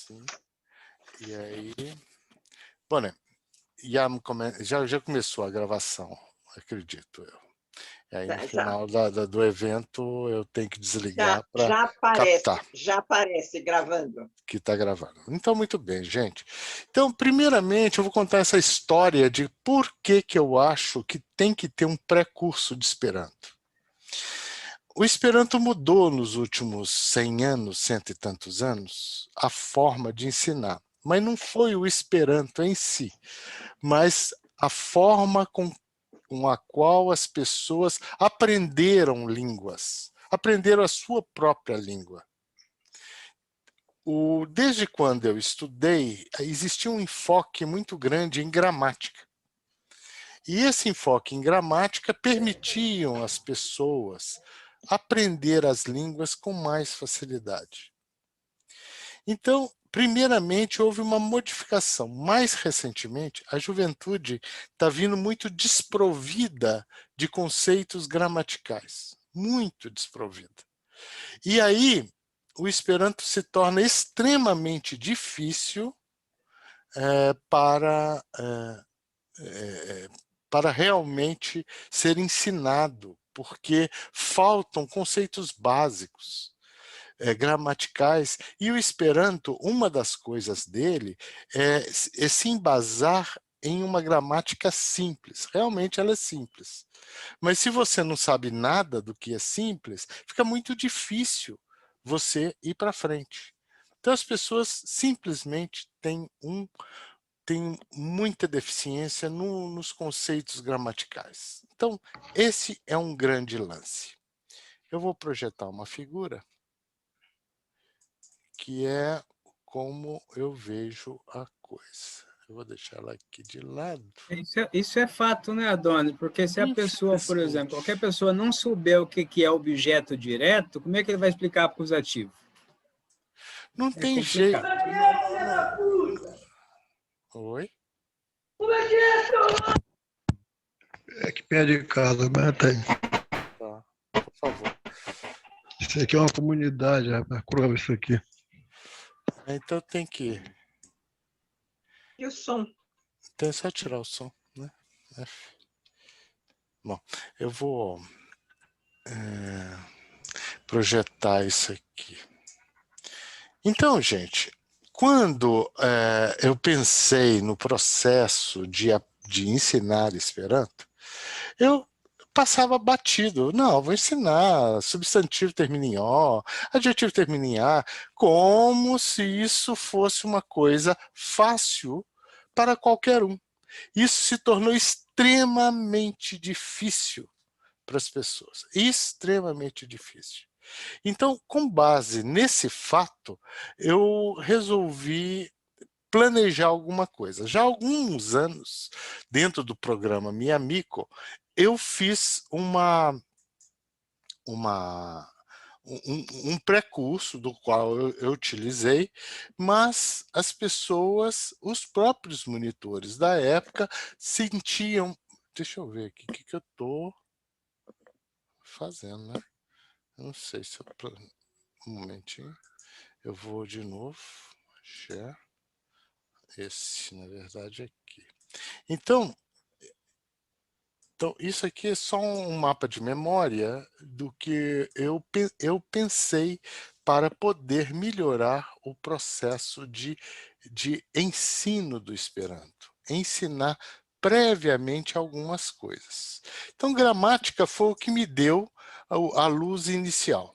Sim. E aí... Bom, né? Já começou a gravação, acredito eu. E aí, no final do evento, eu tenho que desligar para captar. Já aparece gravando. Que está gravando. Então, muito bem, gente. Então, primeiramente, eu vou contar essa história de por que eu acho que tem que ter um pré-curso de Esperanto. O Esperanto mudou nos últimos 100 anos, cento e tantos anos, a forma de ensinar. Mas não foi o Esperanto em si, mas a forma com a qual as pessoas aprenderam línguas, aprenderam a sua própria língua. Desde quando eu estudei, existia um enfoque muito grande em gramática. E esse enfoque em gramática permitiam às pessoas aprender as línguas com mais facilidade. Então, primeiramente, houve uma modificação. Mais recentemente, a juventude está vindo muito desprovida de conceitos gramaticais. Muito desprovida. E aí, o Esperanto se torna extremamente difícil para realmente ser ensinado, porque faltam conceitos básicos gramaticais, e o Esperanto, uma das coisas dele é se embasar em uma gramática simples. Realmente ela é simples. Mas se você não sabe nada do que é simples, fica muito difícil você ir para frente. Então as pessoas simplesmente têm muita deficiência nos conceitos gramaticais. Então, esse é um grande lance. Eu vou projetar uma figura que é como eu vejo a coisa. Eu vou deixar ela aqui de lado. Isso é fato, né, Adônio? Porque se a pessoa, por exemplo, qualquer pessoa não souber o que é objeto direto, como é que ele vai explicar acusativo? Não tem jeito. Oi? É que pede casa, mas tem. Tá, por favor. Isso aqui é uma comunidade, rapaz. Prova isso aqui. Então tem que... E o som? Tem só tirar o som, né? Bom, eu vou projetar isso aqui. Então, gente, quando eu pensei no processo de ensinar Esperanto, eu passava batido. Não, vou ensinar substantivo termina em O, adjetivo termina em A, como se isso fosse uma coisa fácil para qualquer um. Isso se tornou extremamente difícil para as pessoas. Extremamente difícil. Então, com base nesse fato, eu resolvi planejar alguma coisa. Já há alguns anos, dentro do programa Miamico, eu fiz um pré-curso do qual eu utilizei, mas as pessoas, os próprios monitores da época, sentiam... Deixa eu ver aqui o que eu estou fazendo, né? Eu não sei se eu... Um momentinho. Eu vou de novo. Share. Esse, na verdade, aqui. Então, isso aqui é só um mapa de memória do que eu pensei para poder melhorar o processo de ensino do Esperanto. Ensinar previamente algumas coisas. Então, gramática foi o que me deu a luz inicial.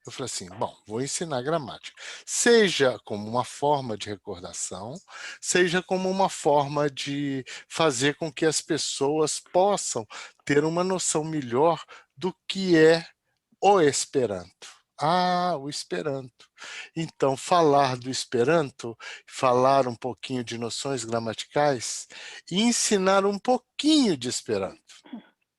Eu falei assim, bom, vou ensinar gramática. Seja como uma forma de recordação, seja como uma forma de fazer com que as pessoas possam ter uma noção melhor do que é o Esperanto. Ah, o Esperanto. Então, falar do Esperanto, falar um pouquinho de noções gramaticais e ensinar um pouquinho de Esperanto.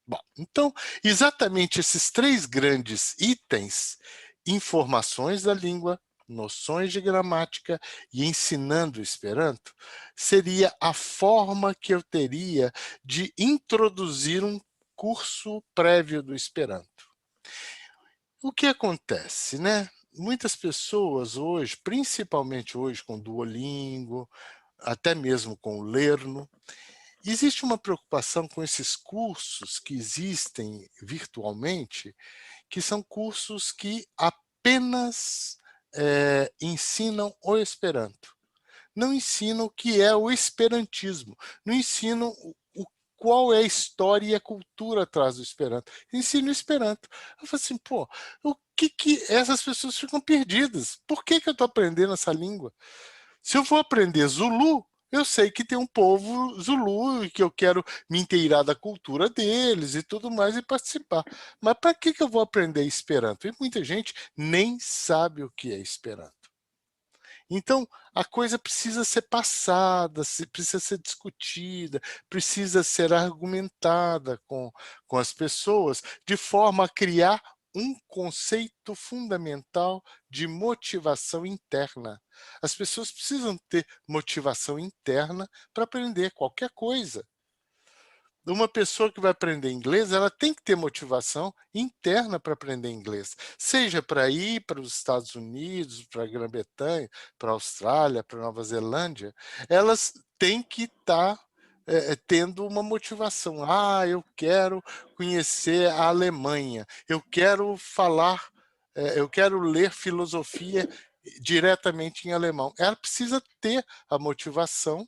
Bom, então, exatamente esses três grandes itens, informações da língua, noções de gramática e ensinando o Esperanto, seria a forma que eu teria de introduzir um curso prévio do Esperanto. O que acontece, né? muitas pessoas hoje, principalmente hoje com Duolingo, até mesmo com o Lerno, existe uma preocupação com esses cursos que existem virtualmente, que são cursos que apenas ensinam o Esperanto. Não ensinam o que é o esperantismo, não ensinam qual é a história e a cultura atrás do Esperanto. Ensina o Esperanto. Eu falo assim, pô, o que essas pessoas ficam perdidas? Por que eu estou aprendendo essa língua? Se eu for aprender Zulu, eu sei que tem um povo Zulu e que eu quero me inteirar da cultura deles e tudo mais e participar. Mas para que eu vou aprender Esperanto? E muita gente nem sabe o que é Esperanto. Então, a coisa precisa ser passada, precisa ser discutida, precisa ser argumentada com as pessoas, de forma a criar um conceito fundamental de motivação interna. As pessoas precisam ter motivação interna para aprender qualquer coisa. Uma pessoa que vai aprender inglês, ela tem que ter motivação interna para aprender inglês, seja para ir para os Estados Unidos, para a Grã-Bretanha, para a Austrália, para a Nova Zelândia, elas têm que estar tendo uma motivação. Ah, eu quero conhecer a Alemanha, eu quero falar, eu quero ler filosofia diretamente em alemão. Ela precisa ter a motivação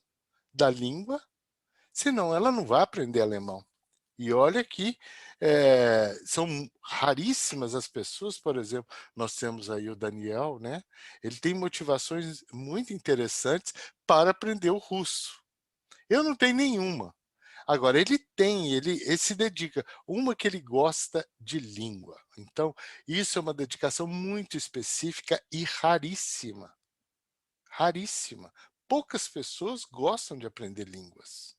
da língua, senão ela não vai aprender alemão. E olha que são raríssimas as pessoas, por exemplo, nós temos aí o Daniel, né? Ele tem motivações muito interessantes para aprender o russo. Eu não tenho nenhuma. Agora, ele se dedica. Uma que ele gosta de língua. Então, isso é uma dedicação muito específica e raríssima. Raríssima. Poucas pessoas gostam de aprender línguas.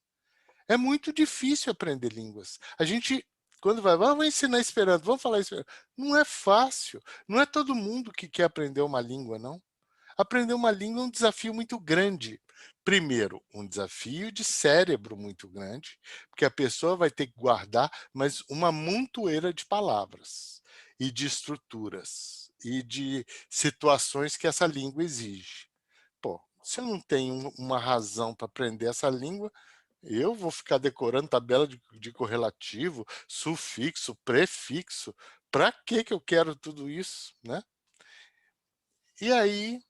É muito difícil aprender línguas. A gente, quando vamos ensinar Esperanto, vamos falar Esperanto. Não é fácil. Não é todo mundo que quer aprender uma língua, não. Aprender uma língua é um desafio muito grande. Primeiro, um desafio de cérebro muito grande, porque a pessoa vai ter que guardar mas uma montoeira de palavras e de estruturas e de situações que essa língua exige. Pô, se eu não tenho uma razão para aprender essa língua, eu vou ficar decorando tabela de correlativo, sufixo, prefixo. Para que eu quero tudo isso, né? E aí,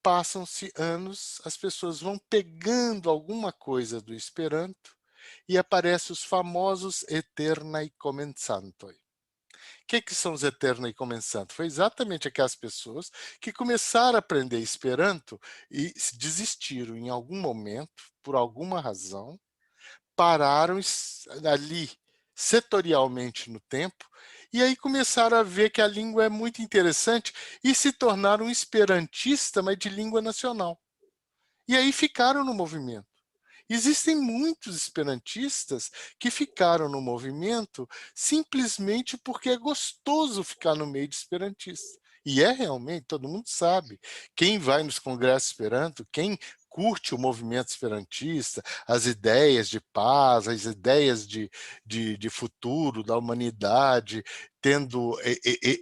passam-se anos, as pessoas vão pegando alguma coisa do Esperanto e aparecem os famosos Eternai Comensantoi. O que são os Eternai Comensantoi? Foi exatamente aquelas pessoas que começaram a aprender Esperanto e desistiram em algum momento, por alguma razão, pararam ali setorialmente no tempo e aí começaram a ver que a língua é muito interessante e se tornaram esperantista, mas de língua nacional. E aí ficaram no movimento. Existem muitos esperantistas que ficaram no movimento simplesmente porque é gostoso ficar no meio de esperantistas. E é realmente, todo mundo sabe. Quem vai nos congressos Esperanto, quem curte o movimento esperantista, as ideias de paz, as ideias de futuro da humanidade, tendo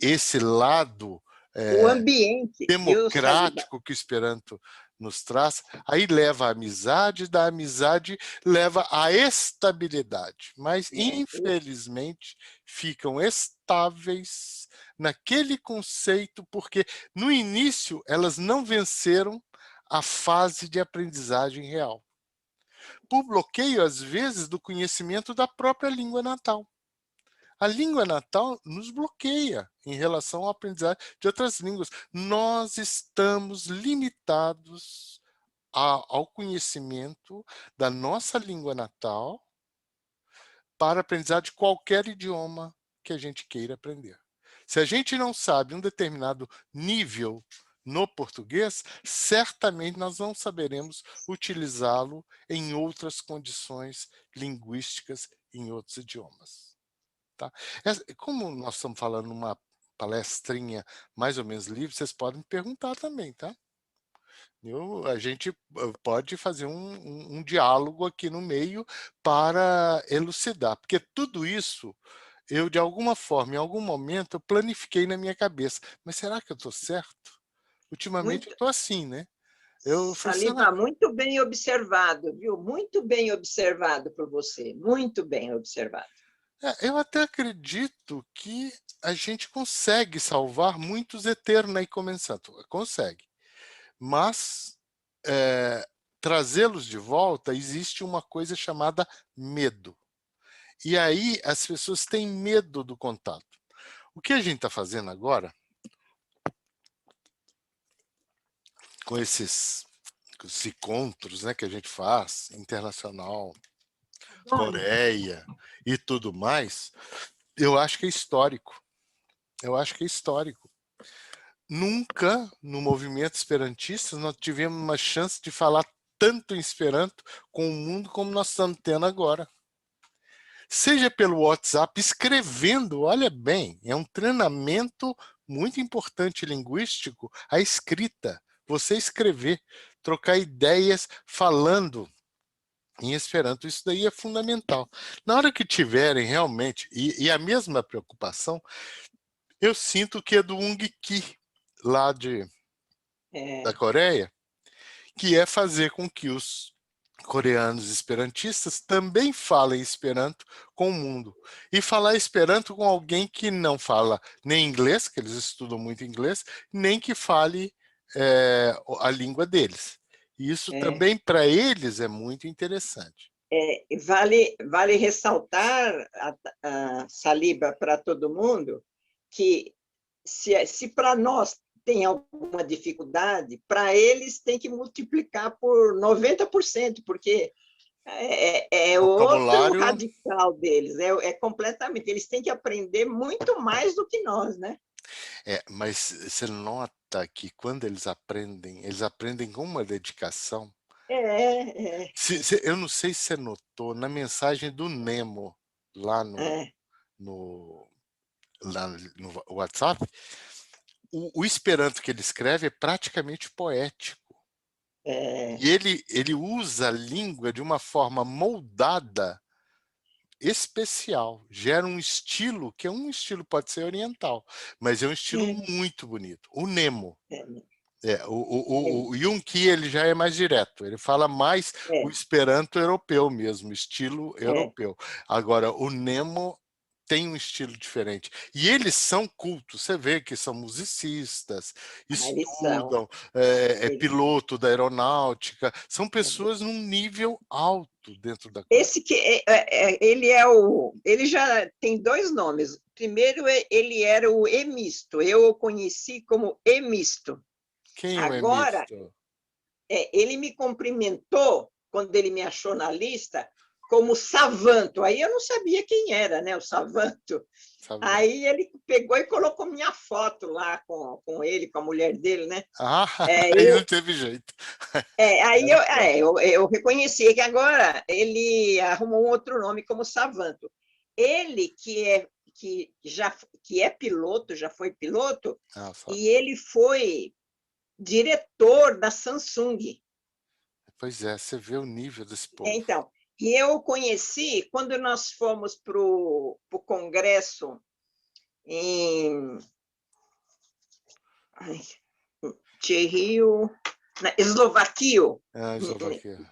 esse lado O ambiente, eu saí democrático que o Esperanto nos traz, aí leva à amizade, da amizade leva à estabilidade, mas infelizmente ficam estáveis naquele conceito, porque no início elas não venceram a fase de aprendizagem real, por bloqueio às vezes do conhecimento da própria língua natal. A língua natal nos bloqueia em relação ao aprendizagem de outras línguas. Nós estamos limitados ao conhecimento da nossa língua natal para aprendizar de qualquer idioma que a gente queira aprender. Se a gente não sabe um determinado nível no português, certamente nós não saberemos utilizá-lo em outras condições linguísticas em outros idiomas. Tá? Como nós estamos falando numa palestrinha mais ou menos livre, vocês podem me perguntar também, tá? A gente pode fazer um diálogo aqui no meio para elucidar, porque tudo isso eu, de alguma forma, em algum momento, eu planifiquei na minha cabeça. Mas será que eu estou certo? Ultimamente eu estou assim, né? Eu falei, Saliba, muito bem observado, viu? Muito bem observado por você, muito bem observado. eu até acredito que a gente consegue salvar muitos eterna e comensando. Consegue. Mas trazê-los de volta, existe uma coisa chamada medo. E aí as pessoas têm medo do contato. O que a gente está fazendo agora, com esses encontros, né, que a gente faz, internacional, Coreia e tudo mais, eu acho que é histórico. Eu acho que é histórico. Nunca, no movimento esperantista, nós tivemos uma chance de falar tanto em Esperanto com o mundo como nós estamos tendo agora. Seja pelo WhatsApp, escrevendo, olha bem, é um treinamento muito importante linguístico, a escrita, você escrever, trocar ideias falando em Esperanto, isso daí é fundamental. Na hora que tiverem realmente, e a mesma preocupação, eu sinto que é do Ung Ki, lá da Coreia, que é fazer com que os coreanos esperantistas também falem Esperanto com o mundo. E falar Esperanto com alguém que não fala nem inglês, que eles estudam muito inglês, nem que fale a língua deles. E isso também, para eles, é muito interessante. Vale ressaltar, Saliba, para todo mundo, que se para nós tem alguma dificuldade, para eles tem que multiplicar por 90%, porque é outro radical deles, completamente. Eles têm que aprender muito mais do que nós, né? Mas você nota que quando eles aprendem com uma dedicação. Eu não sei se você notou na mensagem do Nemo lá no WhatsApp, o Esperanto que ele escreve é praticamente poético. E ele usa a língua de uma forma moldada, especial. Gera um estilo, que é um estilo, pode ser oriental, mas é um estilo muito bonito. O Nemo. O Ung Ki, ele já é mais direto, ele fala mais o Esperanto europeu mesmo, estilo europeu. Agora, o Nemo tem um estilo diferente. E eles são cultos, você vê que são musicistas, estudam, piloto da aeronáutica, são pessoas num nível alto dentro da coisa. Ele já tem dois nomes. Primeiro, ele era o Emisto, eu o conheci como Emisto. Quem é o Agora, Emisto? Ele me cumprimentou, quando ele me achou na lista, como Savanto. Aí eu não sabia quem era, né, o Savanto. Aí ele pegou e colocou minha foto lá com ele, com a mulher dele, né? Aí não teve jeito. Aí eu reconheci que agora ele arrumou um outro nome como Savanto. Ele que é piloto, já foi piloto, e ele foi diretor da Samsung. Pois é, você vê o nível desse povo. Então, e eu conheci quando nós fomos para o congresso em Rio, na Eslovaquia.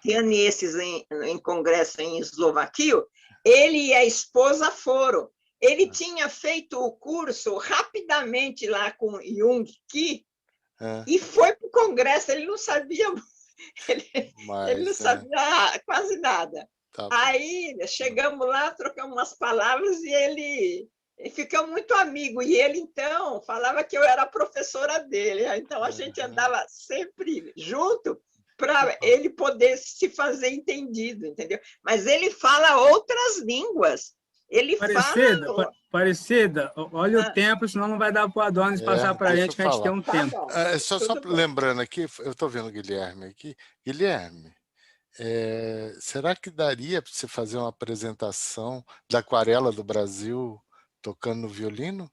Tinha esses em congresso em Eslovaquia. Ele e a esposa foram. Ele tinha feito o curso rapidamente lá com Ung Ki e foi para o congresso. Ele não sabia, ele não sabia quase nada. Aí chegamos lá, trocamos umas palavras e ele ficou muito amigo. E ele, então, falava que eu era a professora dele. Então, a gente andava sempre junto para ele poder se fazer entendido, entendeu? Mas ele fala outras línguas. Ele fala... Parecida, olha o tempo, senão não vai dar para o Adonis passar para a gente, que a gente tem um tempo. Só lembrando aqui, eu estou vendo o Guilherme aqui. Guilherme, será que daria para você fazer uma apresentação da Aquarela do Brasil tocando no violino?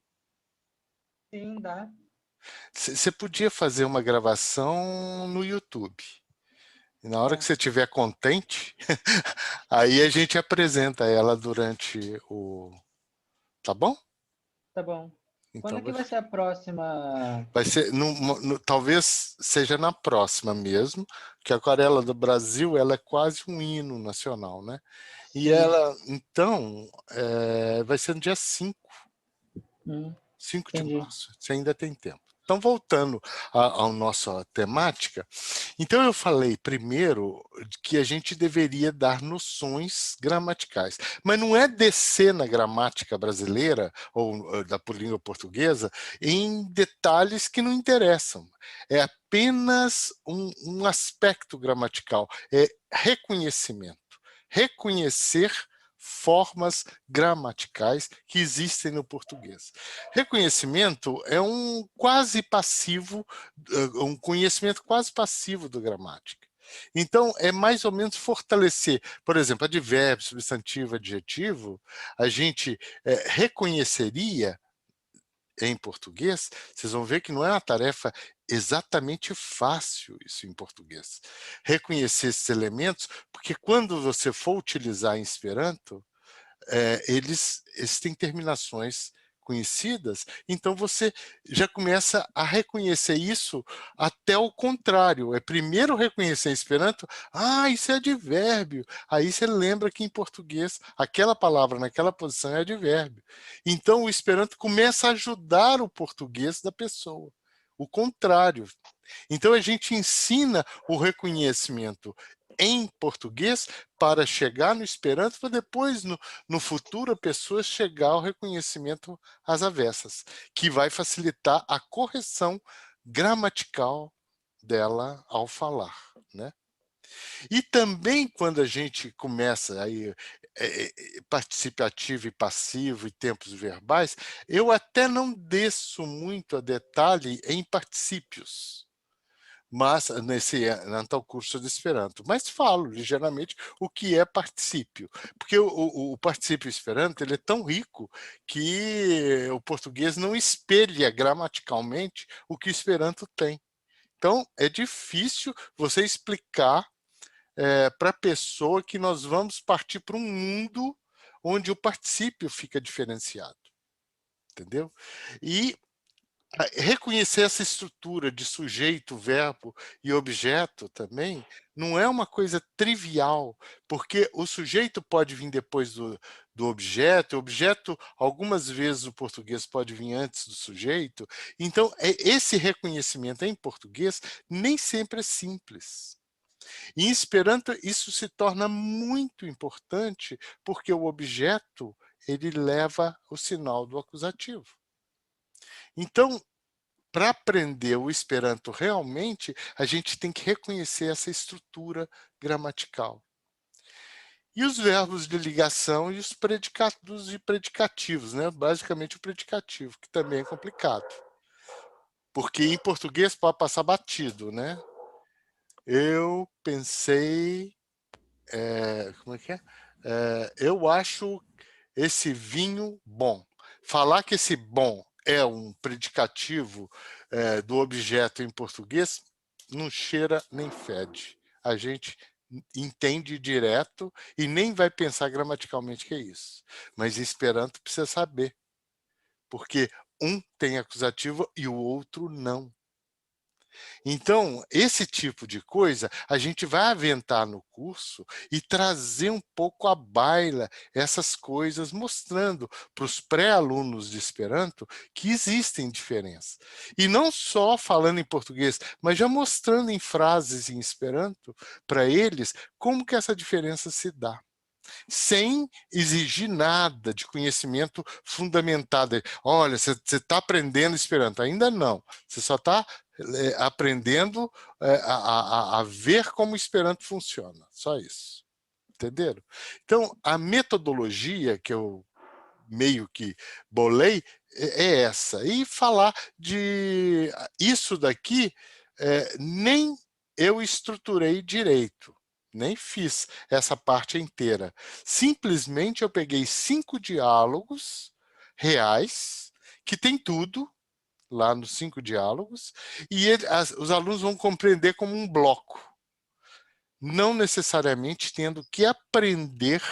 Sim, dá. Você podia fazer uma gravação no YouTube. E na hora que você estiver contente, aí a gente apresenta ela durante o tá bom? Tá bom. Então, Quando é que vai ser a próxima? vai ser, talvez seja na próxima mesmo, que a Aquarela do Brasil ela é quase um hino nacional, né? E Sim. ela, então, vai ser no dia 5 de Entendi. março, você ainda tem tempo. Então, voltando à nossa temática, então eu falei primeiro que a gente deveria dar noções gramaticais, mas não é descer na gramática brasileira ou da língua portuguesa em detalhes que não interessam. É apenas um aspecto gramatical, é reconhecimento. Reconhecer formas gramaticais que existem no português. Reconhecimento é um conhecimento quase passivo da gramática. Então, é mais ou menos fortalecer, por exemplo, advérbio, substantivo, adjetivo, a gente reconheceria em português, vocês vão ver que não é uma tarefa exatamente fácil isso em português. Reconhecer esses elementos, porque quando você for utilizar em Esperanto, eles têm terminações conhecidas, então você já começa a reconhecer isso até o contrário. É primeiro reconhecer em Esperanto, isso é advérbio. Aí você lembra que em português aquela palavra naquela posição é advérbio. Então o Esperanto começa a ajudar o português da pessoa. O contrário. Então a gente ensina o reconhecimento em português para chegar no Esperanto, para depois, no futuro, a pessoa chegar ao reconhecimento às avessas, que vai facilitar a correção gramatical dela ao falar, né? E também quando a gente começa aí participativo e passivo e tempos verbais, eu até não desço muito a detalhe em particípios, mas no tal curso de Esperanto, mas falo ligeiramente o que é particípio, porque o particípio Esperanto ele é tão rico que o português não espelha gramaticalmente o que o Esperanto tem. Então, é difícil você explicar para a pessoa que nós vamos partir para um mundo onde o particípio fica diferenciado, entendeu? E reconhecer essa estrutura de sujeito, verbo e objeto também não é uma coisa trivial, porque o sujeito pode vir depois do objeto, o objeto, algumas vezes o português pode vir antes do sujeito, então esse reconhecimento em português nem sempre é simples. Em Esperanto, isso se torna muito importante, porque o objeto ele leva o sinal do acusativo. Então, para aprender o Esperanto realmente, a gente tem que reconhecer essa estrutura gramatical. E os verbos de ligação e os predicados e predicativos, né? Basicamente o predicativo, que também é complicado. Porque em português pode passar batido, né? Eu pensei... como é que é? Eu acho esse vinho bom. Falar que esse bom é um predicativo do objeto em português não cheira nem fede. A gente entende direto e nem vai pensar gramaticalmente que é isso. Mas em Esperanto precisa saber, porque um tem acusativo e o outro não. Então, esse tipo de coisa a gente vai aventar no curso e trazer um pouco à baila essas coisas, mostrando para os pré-alunos de Esperanto que existem diferenças. E não só falando em português, mas já mostrando em frases em Esperanto para eles como que essa diferença se dá, sem exigir nada de conhecimento fundamentado. Olha, você está aprendendo Esperanto. Ainda não. Você só está aprendendo a ver como o Esperanto funciona. Só isso. Entenderam? Então, a metodologia que eu meio que bolei é essa. E falar de isso daqui, nem eu estruturei direito. Nem fiz essa parte inteira. Simplesmente eu peguei 5 diálogos reais, que tem tudo lá nos 5 diálogos, e os alunos vão compreender como um bloco, não necessariamente tendo que aprender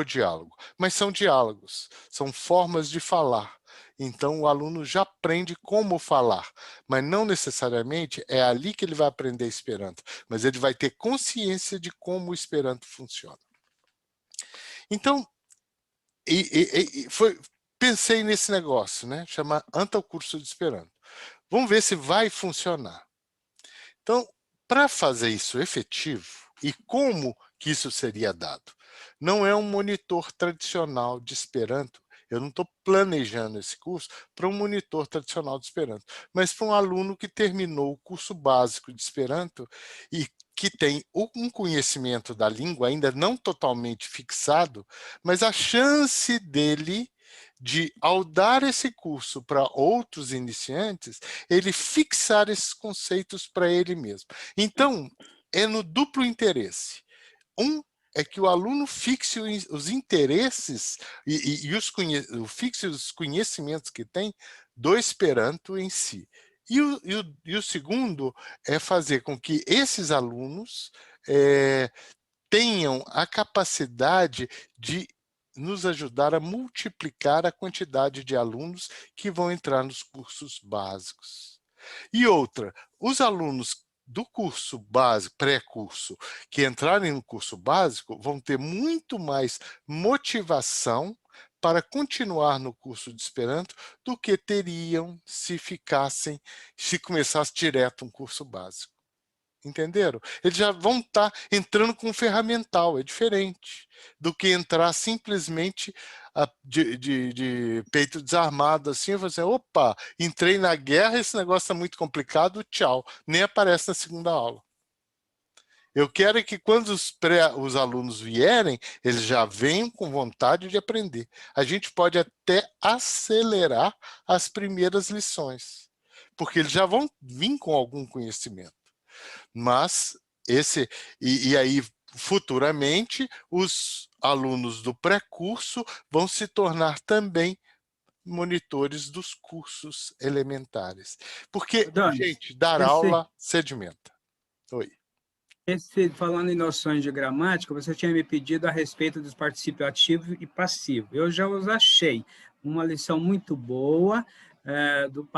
o diálogo. Mas são diálogos, são formas de falar. Então, o aluno já aprende como falar, mas não necessariamente é ali que ele vai aprender Esperanto, mas ele vai ter consciência de como o Esperanto funciona. Então, pensei nesse negócio, né? Chama Anta o curso de Esperanto. Vamos ver se vai funcionar. Então, para fazer isso efetivo, e como que isso seria dado? Não é um monitor tradicional de Esperanto. Eu não estou planejando esse curso para um monitor tradicional de Esperanto, mas para um aluno que terminou o curso básico de Esperanto e que tem um conhecimento da língua ainda não totalmente fixado, mas a chance dele de, ao dar esse curso para outros iniciantes, ele fixar esses conceitos para ele mesmo. Então, é no duplo interesse. É que o aluno fixe os interesses fixe os conhecimentos que tem do Esperanto em si. E o segundo é fazer com que esses alunos tenham a capacidade de nos ajudar a multiplicar a quantidade de alunos que vão entrar nos cursos básicos. E outra, os alunos do curso básico, pré-curso, que entrarem no curso básico, vão ter muito mais motivação para continuar no curso de Esperanto do que teriam se começasse direto um curso básico. Entenderam? Eles já vão estar entrando com um ferramental, é diferente do que entrar simplesmente de peito desarmado assim, e você, opa, entrei na guerra, esse negócio está muito complicado, tchau, nem aparece na segunda aula. Eu quero que quando os alunos vierem, eles já venham com vontade de aprender. A gente pode até acelerar as primeiras lições, porque eles já vão vir com algum conhecimento. Mas aí futuramente os alunos do pré-curso vão se tornar também monitores dos cursos elementares. Porque, gente, dar aula sedimenta. Oi. Falando em noções de gramática, você tinha me pedido a respeito dos particípios ativo e passivo. Eu já os achei uma lição muito boa do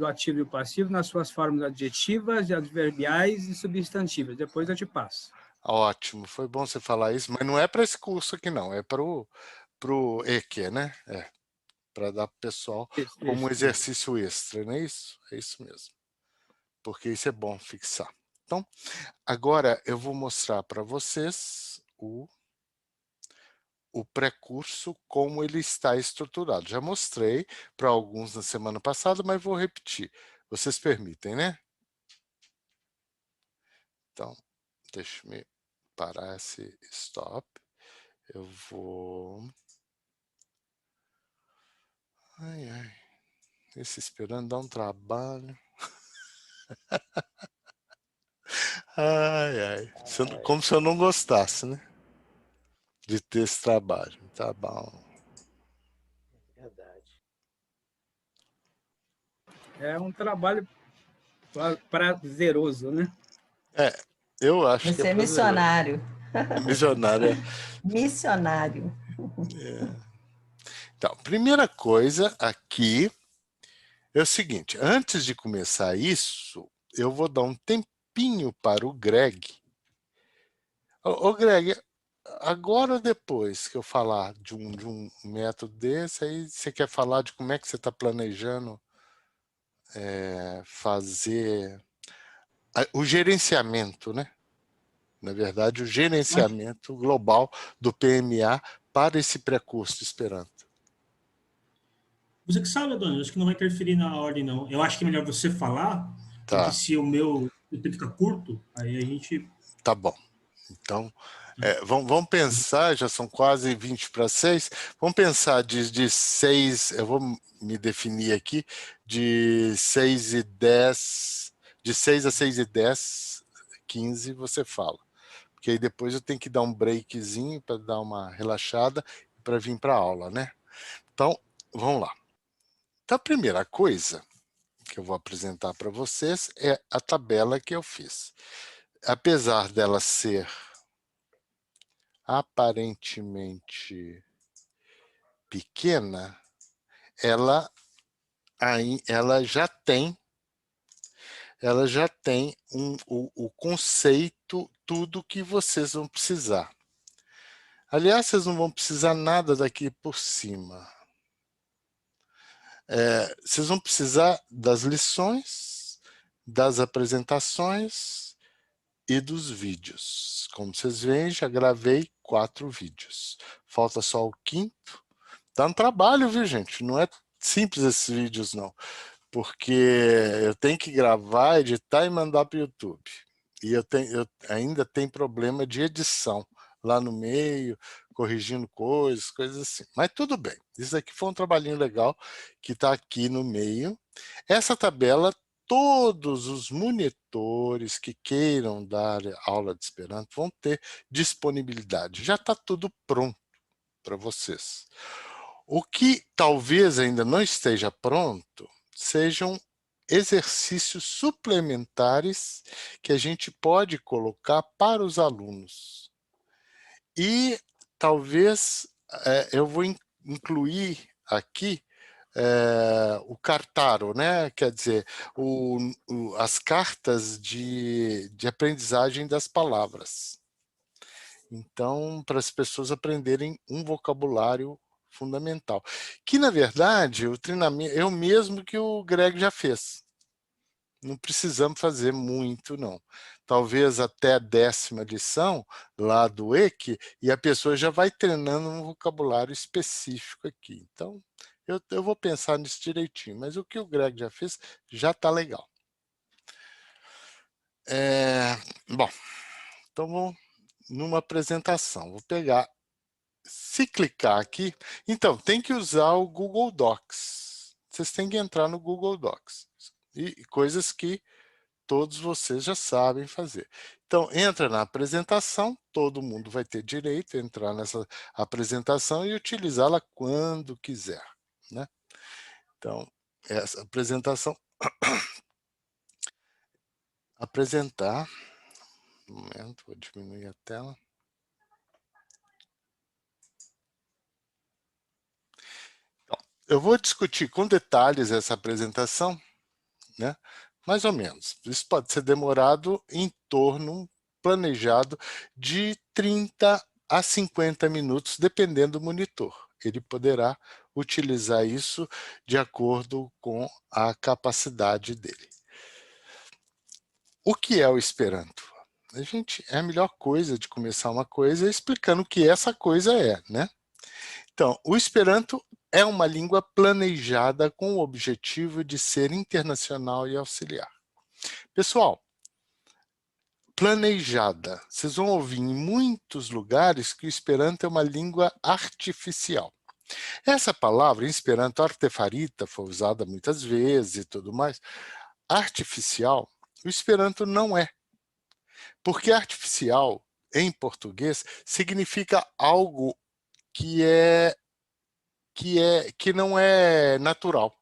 ativo e o passivo nas suas formas adjetivas, adverbiais e substantivas. Depois eu te passo. Ótimo, foi bom você falar isso, mas não é para esse curso aqui não, é para o EQ, né? Para dar para o pessoal como exercício extra, não é isso? É isso mesmo, porque isso é bom fixar. Então, agora eu vou mostrar para vocês o pré-curso, como ele está estruturado. Já mostrei para alguns na semana passada, mas vou repetir. Vocês permitem, né? Então, deixa eu parar esse stop. Eu vou... Ai. Esse esperando dá um trabalho. Ai. Como se eu não gostasse, né? De ter esse trabalho. Tá bom. Verdade. É um trabalho prazeroso, né? Eu acho que Você é missionário. Missionário. Missionário. Então, primeira coisa aqui é o seguinte. Antes de começar isso, eu vou dar um tempinho para o Greg. Ô Greg, agora ou depois que eu falar de um método desse, aí você quer falar de como é que você está planejando fazer o gerenciamento, né? Na verdade, o gerenciamento global do PMA para esse pré-curso de Esperanto. Você que sabe, Adônio, acho que não vai interferir na ordem, não. Eu acho que é melhor você falar, porque se o meu fica curto, aí a gente... Tá bom. Então, vamos pensar, já são quase 20 para 6, vamos pensar de 6, eu vou me definir aqui, de 6 e 10, de 6 a 6 e 10, 15 você fala. Porque aí depois eu tenho que dar um breakzinho para dar uma relaxada para vir para a aula, né? Então, vamos lá. Então, a primeira coisa que eu vou apresentar para vocês é a tabela que eu fiz. Apesar dela ser aparentemente pequena, ela já tem o conceito, tudo que vocês vão precisar. Aliás, vocês não vão precisar nada daqui por cima. Vocês vão precisar das lições, das apresentações e dos vídeos. Como vocês veem, já gravei 4 vídeos. Falta só o 5º. Dá um trabalho, viu, gente? Não é simples esses vídeos, não. Porque eu tenho que gravar, editar e mandar para o YouTube. E eu ainda tenho problema de edição lá no meio, corrigindo coisas assim. Mas tudo bem. Isso aqui foi um trabalhinho legal que está aqui no meio. Essa tabela, todos os monitores que queiram dar aula de Esperanto vão ter disponibilidade. Já está tudo pronto para vocês. O que talvez ainda não esteja pronto sejam exercícios suplementares que a gente pode colocar para os alunos. E talvez eu vou incluir aqui o Cartaro, né? Quer dizer, as cartas de aprendizagem das palavras. Então, para as pessoas aprenderem um vocabulário fundamental. Que, na verdade, o treinamento é o mesmo que o Greg já fez. Não precisamos fazer muito, não. Talvez até a 10ª lição, lá do EQ, e a pessoa já vai treinando um vocabulário específico aqui. Então, eu vou pensar nisso direitinho, mas o que o Greg já fez já está legal. Bom, então vamos numa apresentação. Vou pegar, se clicar aqui, então tem que usar o Google Docs. Vocês têm que entrar no Google Docs. E coisas que todos vocês já sabem fazer. Então, entra na apresentação, todo mundo vai ter direito a entrar nessa apresentação e utilizá-la quando quiser, né? Então, essa apresentação... Apresentar... Um momento, vou diminuir a tela. Então, eu vou discutir com detalhes essa apresentação, né? Mais ou menos. Isso pode ser demorado em torno, planejado, de 30 a 50 minutos, dependendo do monitor. Ele poderá utilizar isso de acordo com a capacidade dele. O que é o Esperanto? É a melhor coisa de começar uma coisa explicando o que essa coisa é, né? Então, o Esperanto é uma língua planejada com o objetivo de ser internacional e auxiliar. Pessoal, planejada. Vocês vão ouvir em muitos lugares que o Esperanto é uma língua artificial. Essa palavra, em Esperanto, artefarita, foi usada muitas vezes e tudo mais. Artificial, o Esperanto não é. Porque artificial, em português, significa algo que não é natural.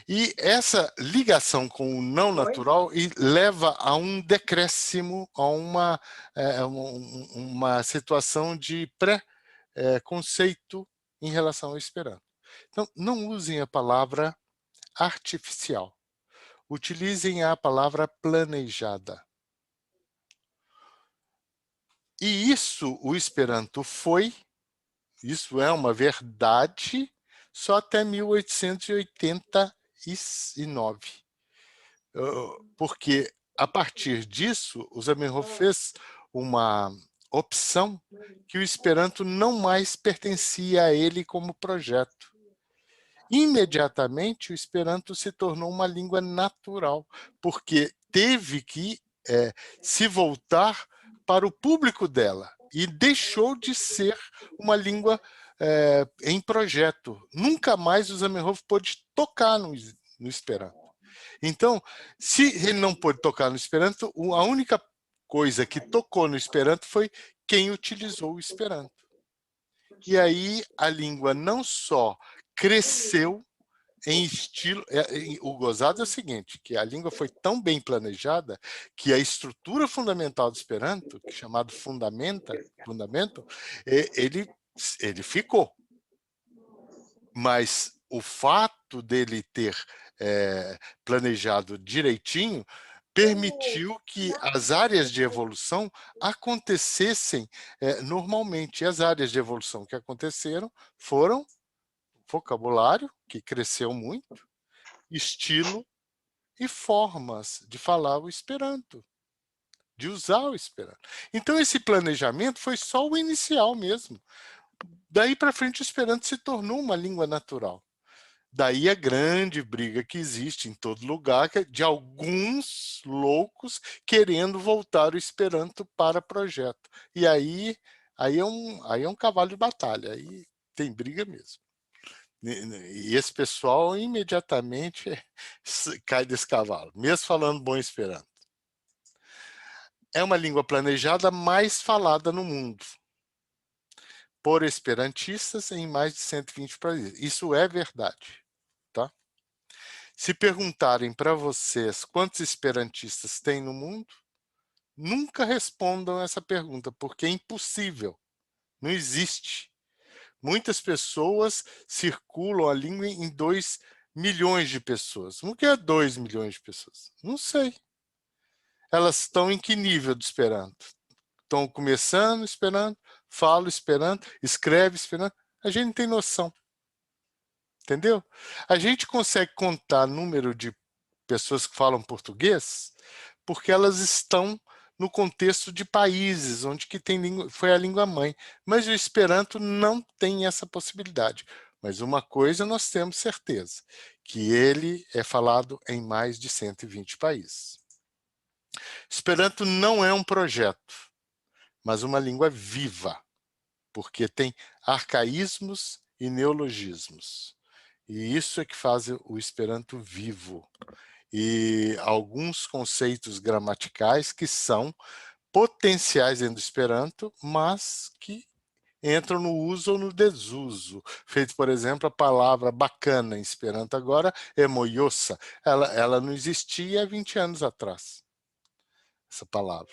E essa ligação com o não natural leva a um decréscimo, a uma situação de pré-conceito em relação ao Esperanto. Então, não usem a palavra artificial. Utilizem a palavra planejada. E isso o Esperanto foi, isso é uma verdade, só até 1889. Porque, a partir disso, o Zamenhof fez uma opção que o Esperanto não mais pertencia a ele como projeto. Imediatamente, o Esperanto se tornou uma língua natural, porque teve que se voltar para o público dela e deixou de ser uma língua em projeto. Nunca mais o Zamenhof pôde tocar no Esperanto. Então, se ele não pôde tocar no Esperanto, a única coisa que tocou no Esperanto foi quem utilizou o Esperanto. E aí a língua não só cresceu em estilo... O gozado é o seguinte, que a língua foi tão bem planejada que a estrutura fundamental do Esperanto, que é chamado fundamento, ele ficou. Mas o fato dele ter planejado direitinho permitiu que as áreas de evolução acontecessem normalmente. E as áreas de evolução que aconteceram foram vocabulário, que cresceu muito, estilo e formas de falar o Esperanto, de usar o Esperanto. Então, esse planejamento foi só o inicial mesmo. Daí para frente, o Esperanto se tornou uma língua natural. Daí a grande briga que existe em todo lugar, que é de alguns loucos querendo voltar o Esperanto para projeto. E aí é um cavalo de batalha, aí tem briga mesmo. E esse pessoal imediatamente cai desse cavalo, mesmo falando bom Esperanto. É uma língua planejada mais falada no mundo, por esperantistas em mais de 120 países. Isso é verdade. Tá? Se perguntarem para vocês quantos esperantistas tem no mundo, nunca respondam essa pergunta, porque é impossível, não existe. Muitas pessoas circulam a língua em 2 milhões de pessoas. O que é 2 milhões de pessoas? Não sei. Elas estão em que nível do Esperanto? Estão começando Esperanto, falam Esperanto, escrevem Esperanto? A gente não tem noção. Entendeu? A gente consegue contar número de pessoas que falam português porque elas estão no contexto de países onde que tem língua, foi a língua mãe. Mas o Esperanto não tem essa possibilidade. Mas uma coisa nós temos certeza, que ele é falado em mais de 120 países. Esperanto não é um projeto, mas uma língua viva, porque tem arcaísmos e neologismos. E isso é que faz o Esperanto vivo. E alguns conceitos gramaticais que são potenciais dentro do Esperanto, mas que entram no uso ou no desuso. Feito, por exemplo, a palavra bacana em Esperanto agora é mojosa. Ela não existia há 20 anos atrás, essa palavra.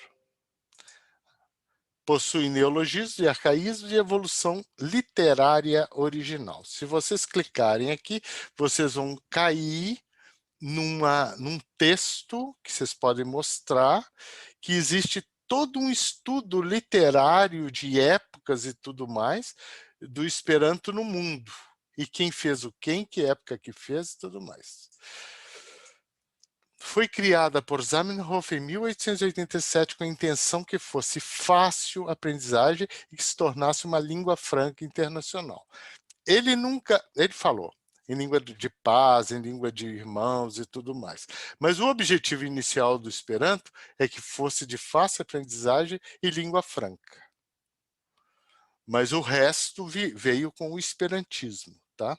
Possui neologismos e arcaísmos de evolução literária original. Se vocês clicarem aqui, vocês vão cair num texto que vocês podem mostrar que existe todo um estudo literário de épocas e tudo mais do Esperanto no mundo. E quem fez o quem, que época que fez e tudo mais. Foi criada por Zamenhof em 1887 com a intenção que fosse fácil a aprendizagem e que se tornasse uma língua franca internacional. Ele falou em língua de paz, em língua de irmãos e tudo mais. Mas o objetivo inicial do Esperanto é que fosse de fácil aprendizagem e língua franca. Mas o resto veio com o esperantismo, tá?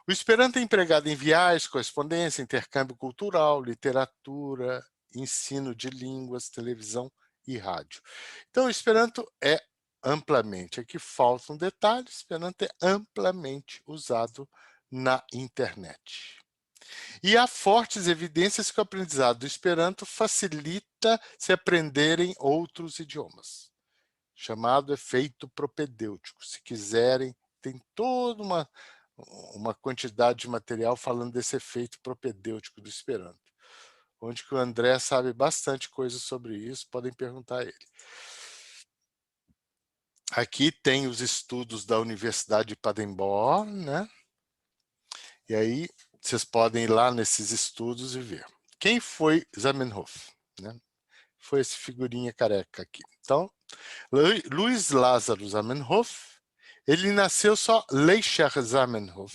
O Esperanto é empregado em viagens, correspondência, intercâmbio cultural, literatura, ensino de línguas, televisão e rádio. Então, o Esperanto é amplamente, aqui falta um detalhe, o Esperanto é amplamente usado na internet. E há fortes evidências que o aprendizado do Esperanto facilita se aprenderem outros idiomas, chamado efeito propedêutico. Se quiserem, tem toda uma quantidade de material falando desse efeito propedêutico do Esperanto, onde que o André sabe bastante coisa sobre isso, podem perguntar a ele. Aqui tem os estudos da Universidade de Paderborn, né? E aí vocês podem ir lá nesses estudos e ver. Quem foi Zamenhof? Né? Foi esse figurinha careca aqui. Então, Luiz Lázaro Zamenhof, ele nasceu só Leischer Zamenhof.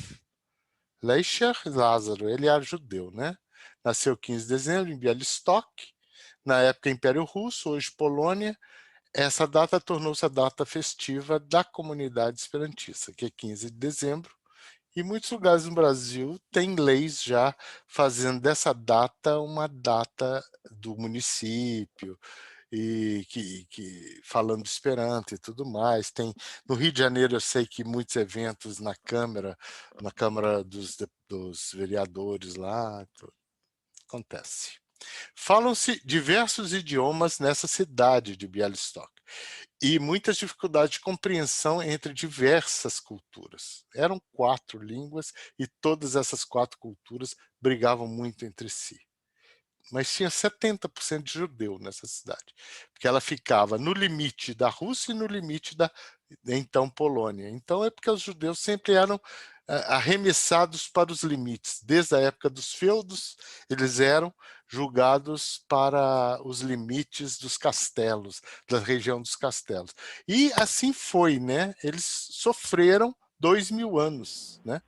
Leischer Lázaro, ele era judeu, né? Nasceu 15 de dezembro em Bialystok, na época Império Russo, hoje Polônia. Essa data tornou-se a data festiva da comunidade esperantista, que é 15 de dezembro, e muitos lugares no Brasil têm leis já fazendo dessa data uma data do município, e falando Esperanto e tudo mais. No Rio de Janeiro eu sei que muitos eventos na Câmara dos Vereadores lá, acontece. Falam-se diversos idiomas nessa cidade de Białystok e muitas dificuldades de compreensão entre diversas culturas. Eram 4 línguas e todas essas 4 culturas brigavam muito entre si. Mas tinha 70% de judeu nessa cidade, porque ela ficava no limite da Rússia e no limite da então Polônia. Então é porque os judeus sempre eram arremessados para os limites. Desde a época dos feudos, eles eram julgados para os limites dos castelos, da região dos castelos. E assim foi, né? Eles sofreram 2000 anos, né?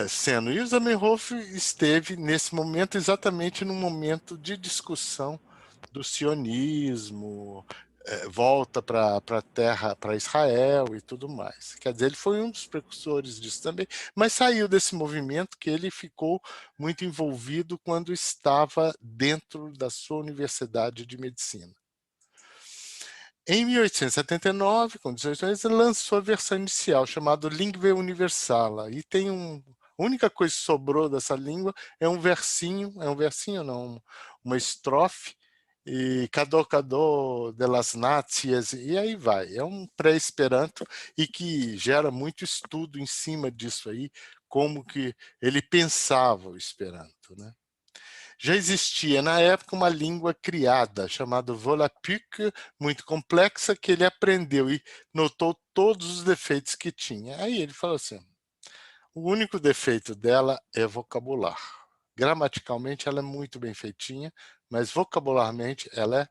Sendo. E o Zamenhof esteve, nesse momento, exatamente no momento de discussão do sionismo, volta para a terra, para Israel e tudo mais. Quer dizer, ele foi um dos precursores disso também, mas saiu desse movimento que ele ficou muito envolvido quando estava dentro da sua universidade de medicina. Em 1879, com 18 anos, ele lançou a versão inicial, chamada Língua Universala. E tem a única coisa que sobrou dessa língua é um versinho não, uma estrofe, e Cadô de las Nazies, e aí vai. É um pré-esperanto e que gera muito estudo em cima disso aí, como que ele pensava o esperanto, né? Já existia na época uma língua criada chamada Volapük, muito complexa, que ele aprendeu e notou todos os defeitos que tinha. Aí ele falou assim, o único defeito dela é vocabular. Gramaticalmente ela é muito bem feitinha, mas vocabularmente ela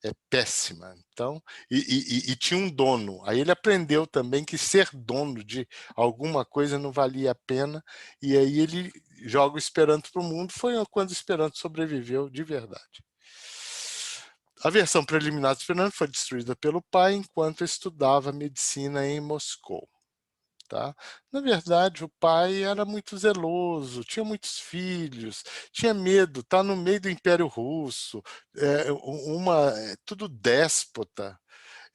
é péssima. Então, e tinha um dono. Aí ele aprendeu também que ser dono de alguma coisa não valia a pena, e aí ele joga o Esperanto para o mundo. Foi quando o Esperanto sobreviveu de verdade. A versão preliminar do Esperanto foi destruída pelo pai enquanto estudava medicina em Moscou. Tá? Na verdade, o pai era muito zeloso, tinha muitos filhos, tinha medo, tá no meio do Império Russo, tudo déspota.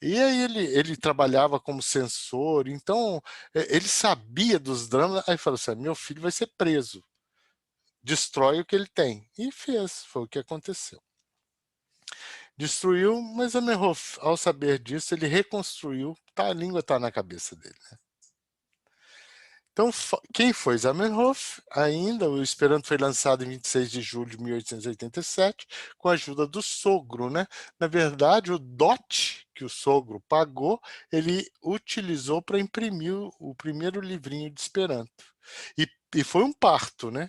E aí ele trabalhava como censor, então ele sabia dos dramas, aí falou assim, meu filho vai ser preso, destrói o que ele tem. E fez, foi o que aconteceu. Destruiu, mas Zamenhof, ao saber disso, ele reconstruiu, a língua está na cabeça dele, né? Então, quem foi Zamenhof? Ainda, o Esperanto foi lançado em 26 de julho de 1887, com a ajuda do sogro, né? Na verdade, o dote que o sogro pagou, ele utilizou para imprimir o primeiro livrinho de Esperanto. E foi um parto, né?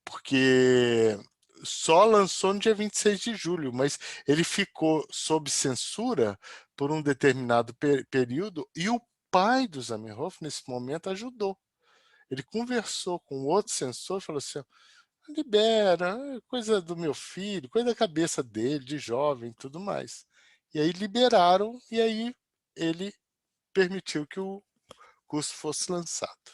Porque só lançou no dia 26 de julho, mas ele ficou sob censura por um determinado período, e o pai do Zamenhof, nesse momento, ajudou. Ele conversou com outro censor e falou assim, libera, coisa do meu filho, coisa da cabeça dele, de jovem e tudo mais. E aí liberaram, e aí ele permitiu que o curso fosse lançado.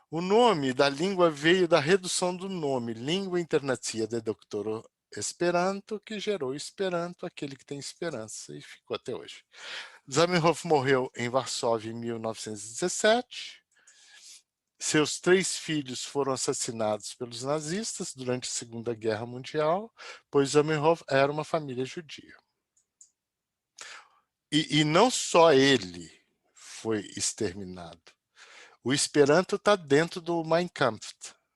O nome da língua veio da redução do nome Língua Internacia de Doctor Esperanto, que gerou Esperanto, aquele que tem esperança, e ficou até hoje. Zamenhof morreu em Varsóvia em 1917. Seus 3 filhos foram assassinados pelos nazistas durante a Segunda Guerra Mundial, pois Zamenhof era uma família judia. E não só ele foi exterminado. O Esperanto está dentro do Mein Kampf,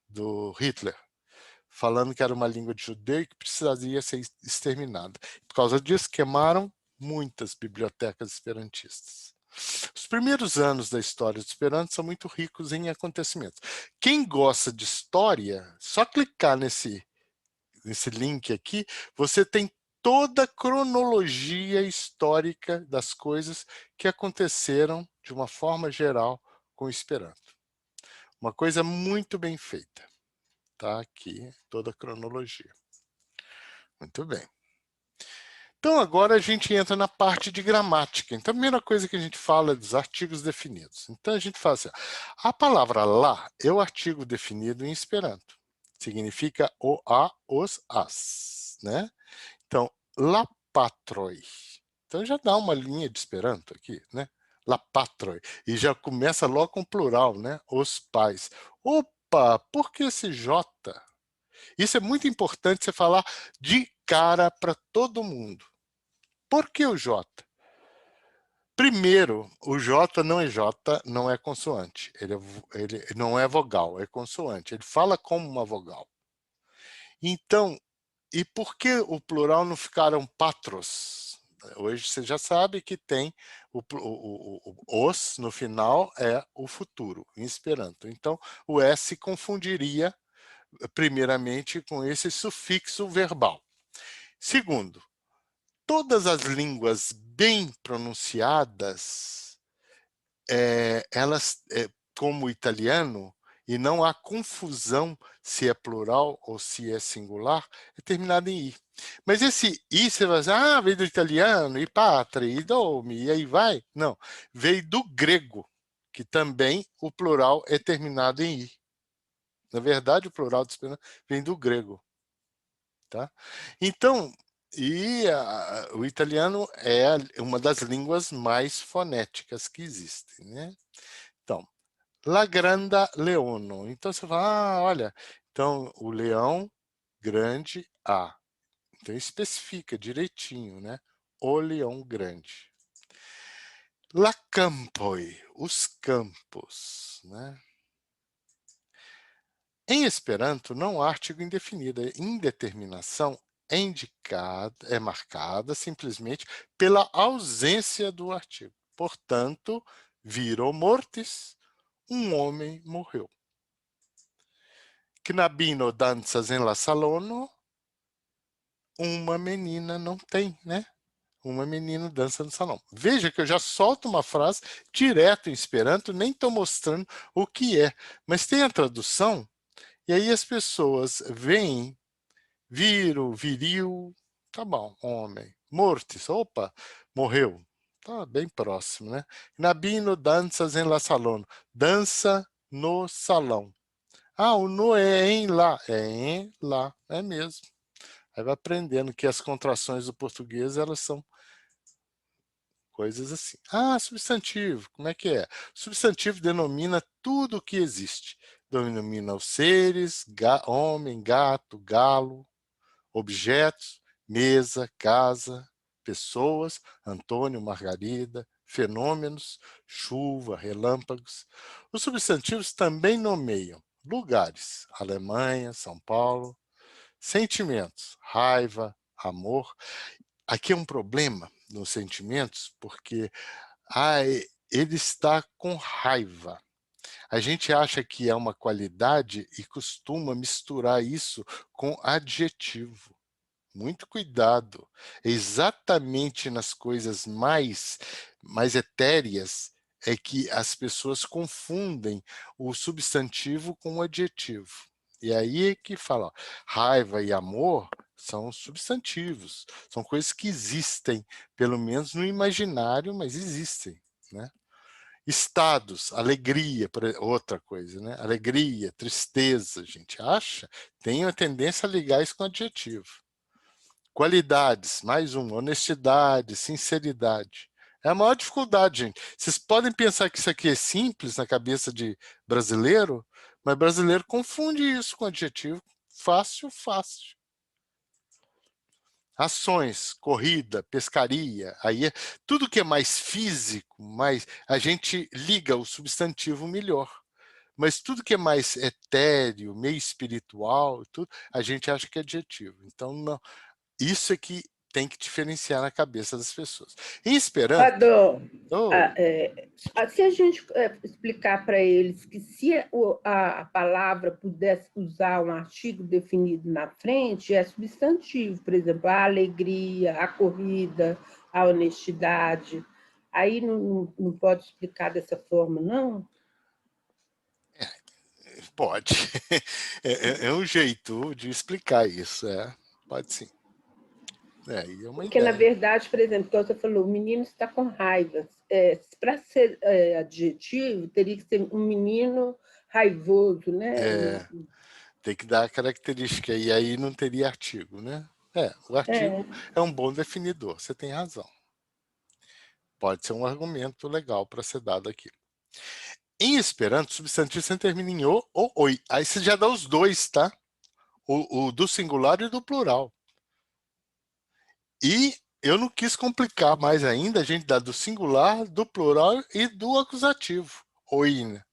do Hitler, falando que era uma língua de judeu e que precisaria ser exterminada. Por causa disso, queimaram muitas bibliotecas esperantistas. Os primeiros anos da história do Esperanto são muito ricos em acontecimentos. Quem gosta de história, só clicar nesse link aqui, você tem toda a cronologia histórica das coisas que aconteceram de uma forma geral com o Esperanto. Uma coisa muito bem feita. Tá aqui toda a cronologia. Muito bem. Então, agora a gente entra na parte de gramática. Então, a primeira coisa que a gente fala é dos artigos definidos. Então, a gente fala assim, a palavra lá é o artigo definido em Esperanto. Significa o, a, os, as. né? Então, la patroi. Então já dá uma linha de Esperanto aqui, né? La patroi. E já começa logo com plural, né? Os pais. Opa, por que esse J? Isso é muito importante você falar de cara para todo mundo. Por que o J? Primeiro, o J não é consoante. Ele não é vogal, é consoante. Ele fala como uma vogal. Então, e por que o plural não ficaram patros? Hoje você já sabe que tem os no final é o futuro, em Esperanto. Então, o S se confundiria primeiramente com esse sufixo verbal. Segundo, todas as línguas bem pronunciadas, elas, como o italiano, e não há confusão se é plural ou se é singular, é terminado em i. Mas esse i, você vai dizer, veio do italiano, i patri, i domi, e aí vai. Não, veio do grego, que também o plural é terminado em i. Na verdade, o plural do Esperanto vem do grego. Tá? Então, o italiano é uma das línguas mais fonéticas que existem, né? Então, la granda leono. Então, você fala, olha, então o leão grande A. Então, especifica direitinho, né? O leão grande. La campoi, os campos, né? Em Esperanto, não há artigo indefinido. A indeterminação é marcada simplesmente pela ausência do artigo. Portanto, viro mortis, um homem morreu. Knabino danças em la salono, uma menina não tem, né? Uma menina dança no salão. Veja que eu já solto uma frase direto em Esperanto, nem estou mostrando o que é. Mas tem a tradução. E aí as pessoas veem, viril, tá bom, homem. Mortis, opa, morreu. Tá bem próximo, né? Nabino danças em la salão. Dança no salão. O no é em lá. É em lá, é mesmo. Aí vai aprendendo que as contrações do português, elas são coisas assim. Substantivo, como é que é? Substantivo denomina tudo o que existe. Denomina os seres, homem, gato, galo, objetos, mesa, casa, pessoas, Antônio, Margarida, fenômenos, chuva, relâmpagos. Os substantivos também nomeiam lugares, Alemanha, São Paulo, sentimentos, raiva, amor. Aqui é um problema nos sentimentos, porque ele está com raiva. A gente acha que é uma qualidade e costuma misturar isso com adjetivo. Muito cuidado. É exatamente nas coisas mais etéreas é que as pessoas confundem o substantivo com o adjetivo. E aí é que fala, raiva e amor são substantivos, são coisas que existem, pelo menos no imaginário, mas existem, né? Estados, alegria, outra coisa, né? Alegria, tristeza, a gente acha, tem a tendência a ligar isso com adjetivo. Qualidades, mais uma, honestidade, sinceridade. É a maior dificuldade, gente. Vocês podem pensar que isso aqui é simples na cabeça de brasileiro, mas brasileiro confunde isso com adjetivo. Fácil, fácil. Ações, corrida, pescaria, aí tudo que é mais físico, a gente liga o substantivo melhor. Mas tudo que é mais etéreo, meio espiritual, tudo, a gente acha que é adjetivo. Então, não, isso é que tem que diferenciar na cabeça das pessoas. Em Esperanto... se a gente explicar para eles que se a palavra pudesse usar um artigo definido na frente, é substantivo, por exemplo, a alegria, a corrida, a honestidade, aí não pode explicar dessa forma, não? Pode. É um jeito de explicar isso, pode sim. É uma Porque, ideia. na verdade, por exemplo, como você falou, o menino está com raiva. Para ser adjetivo, teria que ser um menino raivoso, né? Tem que dar a característica, e aí não teria artigo, né? O artigo é um bom definidor, você tem razão. Pode ser um argumento legal para ser dado aqui. Em Esperanto, substantivo sempre termina em o ou oi. Aí você já dá os dois, tá? O do singular e do plural. E eu não quis complicar mais ainda, a gente dá do singular, do plural e do acusativo. Oi, né?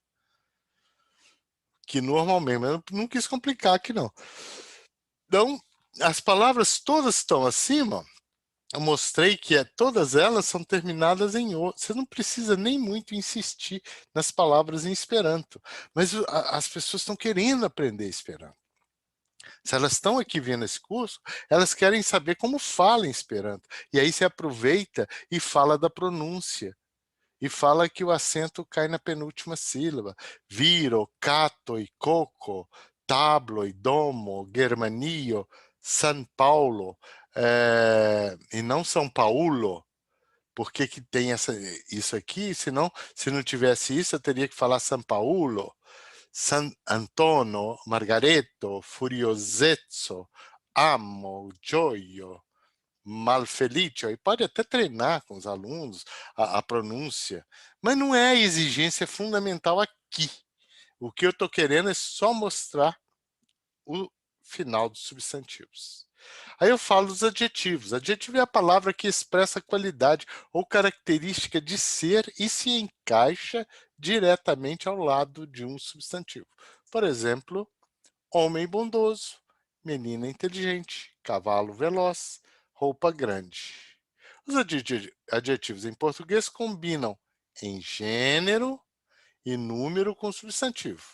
Que normalmente, mas eu não quis complicar aqui não. Então, as palavras todas estão acima, eu mostrei que todas elas são terminadas em o. Você não precisa nem muito insistir nas palavras em Esperanto, mas as pessoas estão querendo aprender Esperanto. Se elas estão aqui vendo esse curso, elas querem saber como fala em Esperanto. E aí você aproveita e fala da pronúncia. E fala que o acento cai na penúltima sílaba. Viro, cato e coco, tablo e domo, germanio, São Paulo, e não São Paulo. Por que que tem isso aqui? Senão, se não tivesse isso, eu teria que falar São Paulo. San Antonio, Margareto, Furiosezzo, Amo, Gioio, Malfelice. E pode até treinar com os alunos a pronúncia, mas não é a exigência fundamental aqui. O que eu estou querendo é só mostrar o final dos substantivos. Aí eu falo dos adjetivos. Adjetivo é a palavra que expressa qualidade ou característica de ser e se encaixa diretamente ao lado de um substantivo. Por exemplo, homem bondoso, menina inteligente, cavalo veloz, roupa grande. Os adjetivos em português combinam em gênero e número com substantivo.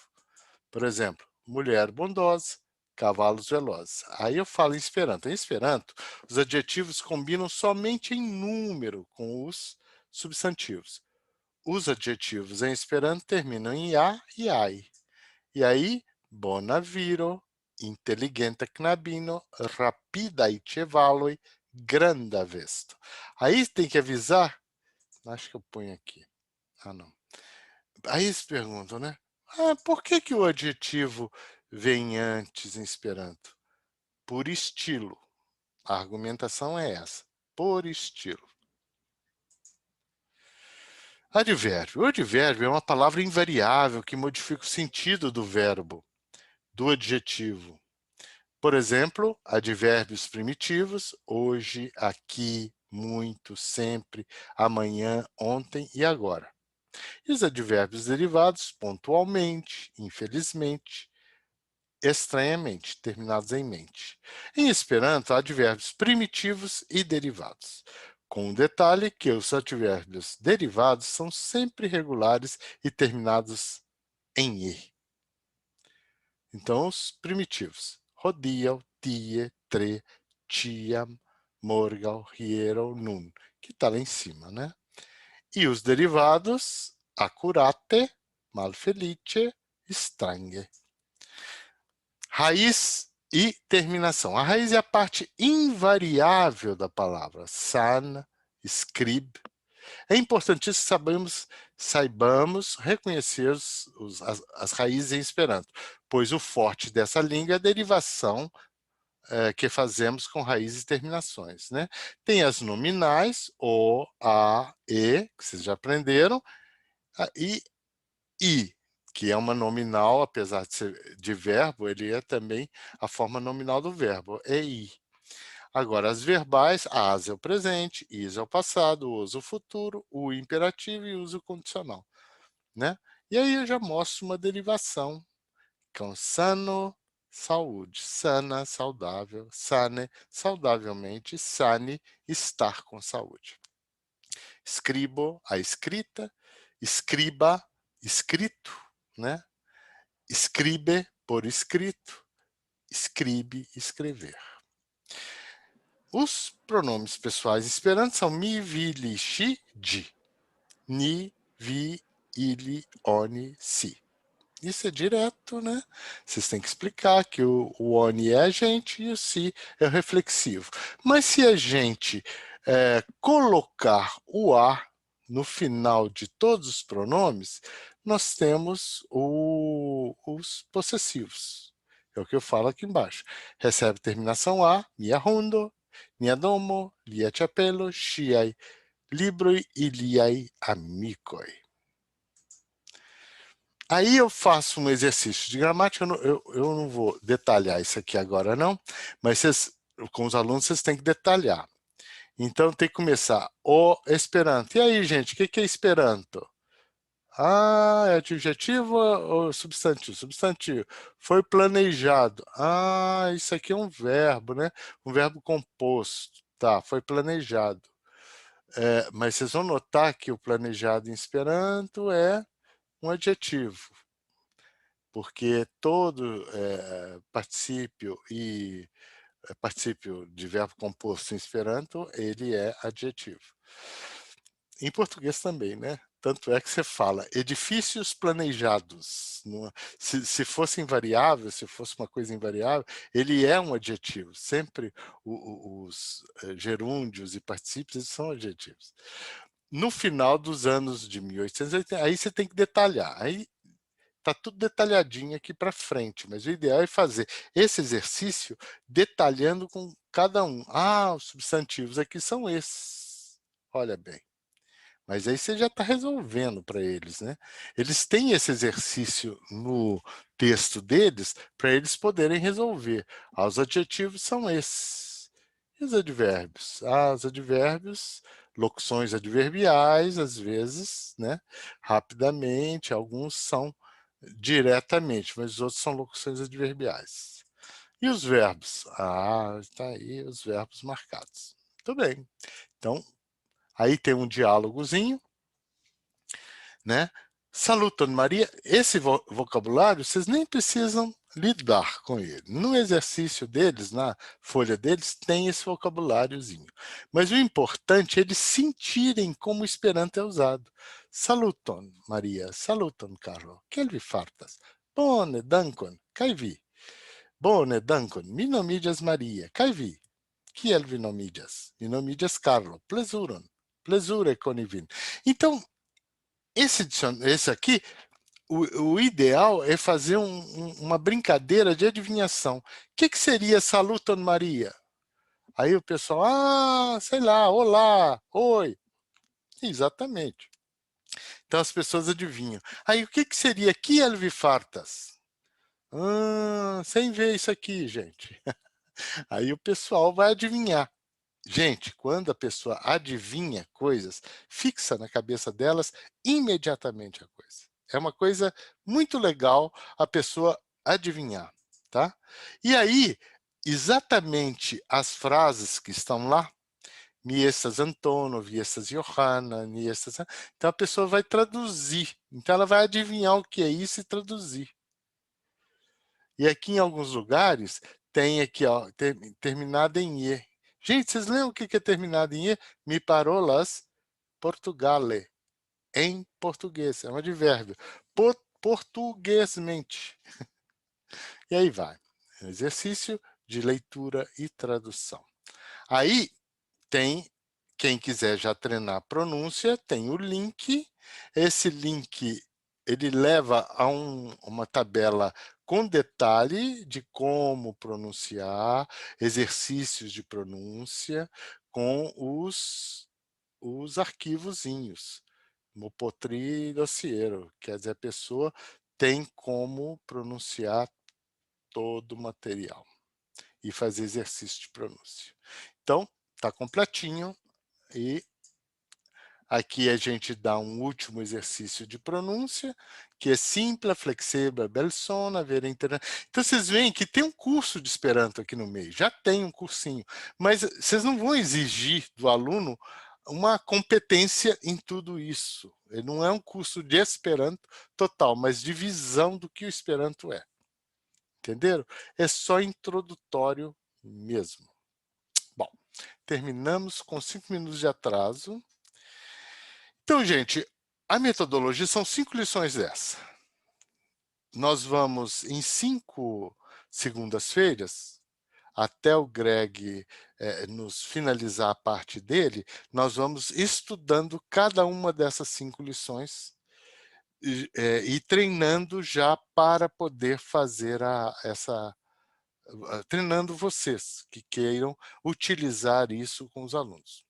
Por exemplo, mulher bondosa, cavalos velozes. Aí eu falo em Esperanto. Em Esperanto, os adjetivos combinam somente em número com os substantivos. Os adjetivos em Esperanto terminam em a e ai. E aí, bona viro, inteligente knabino, rapidai cevaloi, granda vesto. Aí tem que avisar, acho que eu ponho aqui. Ah, não. Aí eles perguntam, né? Por que que o adjetivo vem antes em Esperanto? Por estilo. A argumentação é essa. Por estilo. Advérbio. O advérbio é uma palavra invariável que modifica o sentido do verbo, do adjetivo. Por exemplo, advérbios primitivos, hoje, aqui, muito, sempre, amanhã, ontem e agora. E os advérbios derivados, pontualmente, infelizmente, estranhamente, terminados em mente. Em Esperanto, há advérbios primitivos e derivados, com o detalhe que os advérbios derivados são sempre regulares e terminados em "e". Então, os primitivos. Hodiau, tie, tre, tiam, morgal, hiero, nun, que está lá em cima, né? E os derivados, accurate, malfelice, strange. Raiz e terminação. A raiz é a parte invariável da palavra. San, scrib. É importantíssimo que saibamos reconhecer as raízes em Esperanto, pois o forte dessa língua é a derivação que fazemos com raízes e terminações, né? Tem as nominais, o, a, e, que vocês já aprenderam, e i, que é uma nominal, apesar de ser de verbo, ele é também a forma nominal do verbo, é i. Agora, as verbais, as é o presente, is é o passado, os o futuro, o imperativo e uso condicional, né? E aí eu já mostro uma derivação, com sano, saúde, sana, saudável, sane, saudavelmente, sane, estar com saúde. Scribo, a escrita, scriba, escrito, né? Scribe, por escrito, scribe, escrever. Os pronomes pessoais esperanto são mi, vi, li, xi, di. Ni, vi, ili, oni, si. Isso é direto, né? Vocês têm que explicar que o oni é a gente e o si é o reflexivo. Mas se a gente colocar o a no final de todos os pronomes, nós temos os possessivos, É o que eu falo aqui embaixo. Recebe terminação A, mia hundo, mia domo, lia chapelo, ŝiaj libroj e liaj amikoj. Aí eu faço um exercício de gramática, eu não vou detalhar isso aqui agora não, mas com os alunos vocês têm que detalhar. Então tem que começar o Esperanto. E aí, gente, o que é Esperanto? Ah, é adjetivo ou substantivo? Substantivo. Foi planejado. Ah, isso aqui é um verbo, né? Um verbo composto. Tá, foi planejado. Mas vocês vão notar que o planejado em Esperanto é um adjetivo. Porque todo particípio de verbo composto em Esperanto, ele é adjetivo. Em português também, né? Tanto é que você fala edifícios planejados. Se fosse invariável, se fosse uma coisa invariável, ele é um adjetivo. Sempre os gerúndios e particípios são adjetivos. No final dos anos de 1880, aí você tem que detalhar. Aí está tudo detalhadinho aqui para frente, mas o ideal é fazer esse exercício detalhando com cada um. Ah, os substantivos aqui são esses. Olha bem. Mas aí você já está resolvendo para eles, né? Eles têm esse exercício no texto deles para eles poderem resolver. Ah, os adjetivos são esses. E os advérbios? Ah, os advérbios, locuções adverbiais, às vezes, né? Rapidamente, alguns são diretamente, mas os outros são locuções adverbiais. E os verbos? Ah, está aí os verbos marcados. Muito bem. Então, aí tem um diálogozinho, né? Saluton Maria, esse vocabulário vocês nem precisam lidar com ele. No exercício deles, na folha deles, tem esse vocabuláriozinho. Mas o importante é eles sentirem como o Esperanto é usado. Saluton Maria, saluton Carlo, kiel vi fartas? Bone, dankon, kaj vi? Bone, dankon, mi nomiĝas Maria, kaj vi? Kiel vi nomiĝas? Mi nomiĝas Carlo, plezuron, plezure koni vin. Então, esse aqui, o ideal é fazer uma brincadeira de adivinhação. O que seria Saluton Maria? Aí o pessoal, sei lá, olá, oi. Exatamente. Então as pessoas adivinham. Aí o que seria Kiel vi fartas? Sem ver isso aqui, gente. Aí o pessoal vai adivinhar. Gente, quando a pessoa adivinha coisas, fixa na cabeça delas imediatamente a coisa. É uma coisa muito legal a pessoa adivinhar, tá? E aí, exatamente as frases que estão lá, mi estas Antonio, vi estas Johanna, mi estas... Então a pessoa vai traduzir. Então ela vai adivinhar o que é isso e traduzir. E aqui em alguns lugares tem aqui, ó, terminado em E. Gente, vocês lembram o que é terminado em E? Mi parolas Portugale. Em português. É um advérbio. Portuguesmente. E aí vai. É um exercício de leitura e tradução. Aí tem, quem quiser já treinar a pronúncia, tem o link. Esse link, ele leva a uma tabela com detalhe de como pronunciar, exercícios de pronúncia, com os arquivozinhos. Mopotri dossiero, quer dizer, a pessoa tem como pronunciar todo o material e fazer exercício de pronúncia. Então, está completinho e aqui a gente dá um último exercício de pronúncia, que é simples, flexível, belsona, ver internet. Então, vocês veem que tem um curso de Esperanto aqui no meio, já tem um cursinho, mas vocês não vão exigir do aluno uma competência em tudo isso. Ele não é um curso de Esperanto total, mas de visão do que o Esperanto é. Entenderam? É só introdutório mesmo. Bom, terminamos com 5 minutos de atraso. Então, gente, a metodologia são 5 lições dessa. Nós vamos em 5 segundas-feiras, até o Greg nos finalizar a parte dele, nós vamos estudando cada uma dessas 5 lições e treinando já para poder fazer essa treinando vocês que queiram utilizar isso com os alunos.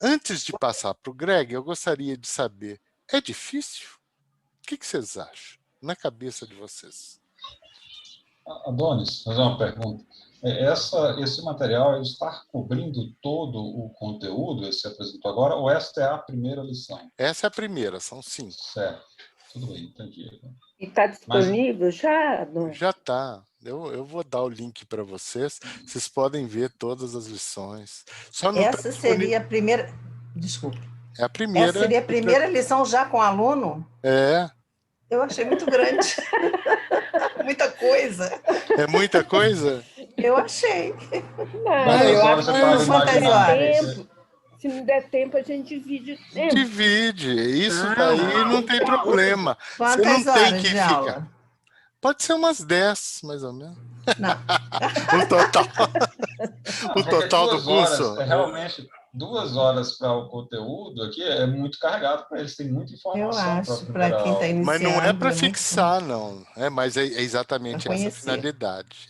Antes de passar para o Greg, eu gostaria de saber, é difícil? O que vocês acham, na cabeça de vocês? Adonis, fazer uma pergunta. Esse material está cobrindo todo o conteúdo que você apresentou agora, ou esta é a primeira lição? Essa é a primeira, são 5. Certo, tudo bem, entendi. E está disponível já, Adonis? Já está. Eu vou dar o link para vocês. Vocês podem ver todas as lições. Só não Essa seria a primeira... Desculpe. É a primeira. Essa seria a primeira lição já com aluno? É. Eu achei muito grande. Muita coisa. É muita coisa? Eu achei. Não, eu acho que quantas horas? Se não der tempo, a gente divide o tempo. Divide. Isso daí não tem problema. Quantas Você não horas tem que de ficar. aula? Pode ser umas 10, mais ou menos. Não. O total. O total do curso. Realmente, 2 horas para o conteúdo aqui é muito carregado para eles, tem muita informação. Eu acho, para quem está iniciando. Mas não é para fixar, não. Mas é exatamente essa finalidade.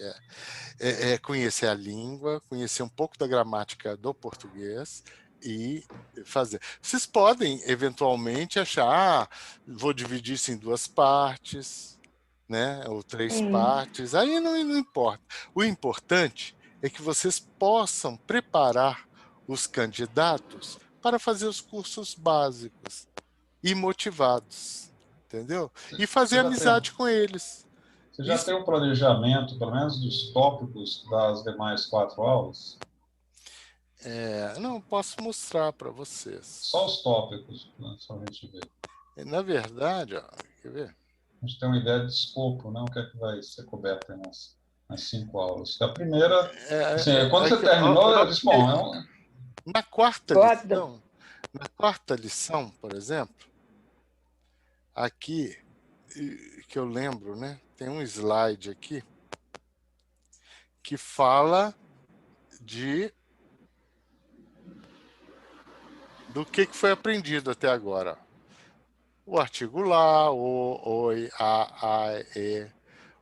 É conhecer a língua, conhecer um pouco da gramática do português e fazer. Vocês podem, eventualmente, achar, vou dividir isso em 2 partes, né? Ou 3 partes. Aí não importa. O importante é que vocês possam preparar os candidatos para fazer os cursos básicos e motivados, entendeu? E fazer amizade com eles. Você já tem um planejamento, pelo menos, dos tópicos das demais 4 aulas? Não, posso mostrar para vocês. Só os tópicos, só a gente ver. Na verdade, ó, quer ver? A gente tem uma ideia de escopo, né? O que é que vai ser coberto nas 5 aulas. A primeira, assim, quando você terminou, eu disse, bom, na quarta lição, por exemplo, aqui, que eu lembro, né? Tem um slide aqui que fala do que foi aprendido até agora. O artigo lá, o, oi, a, e,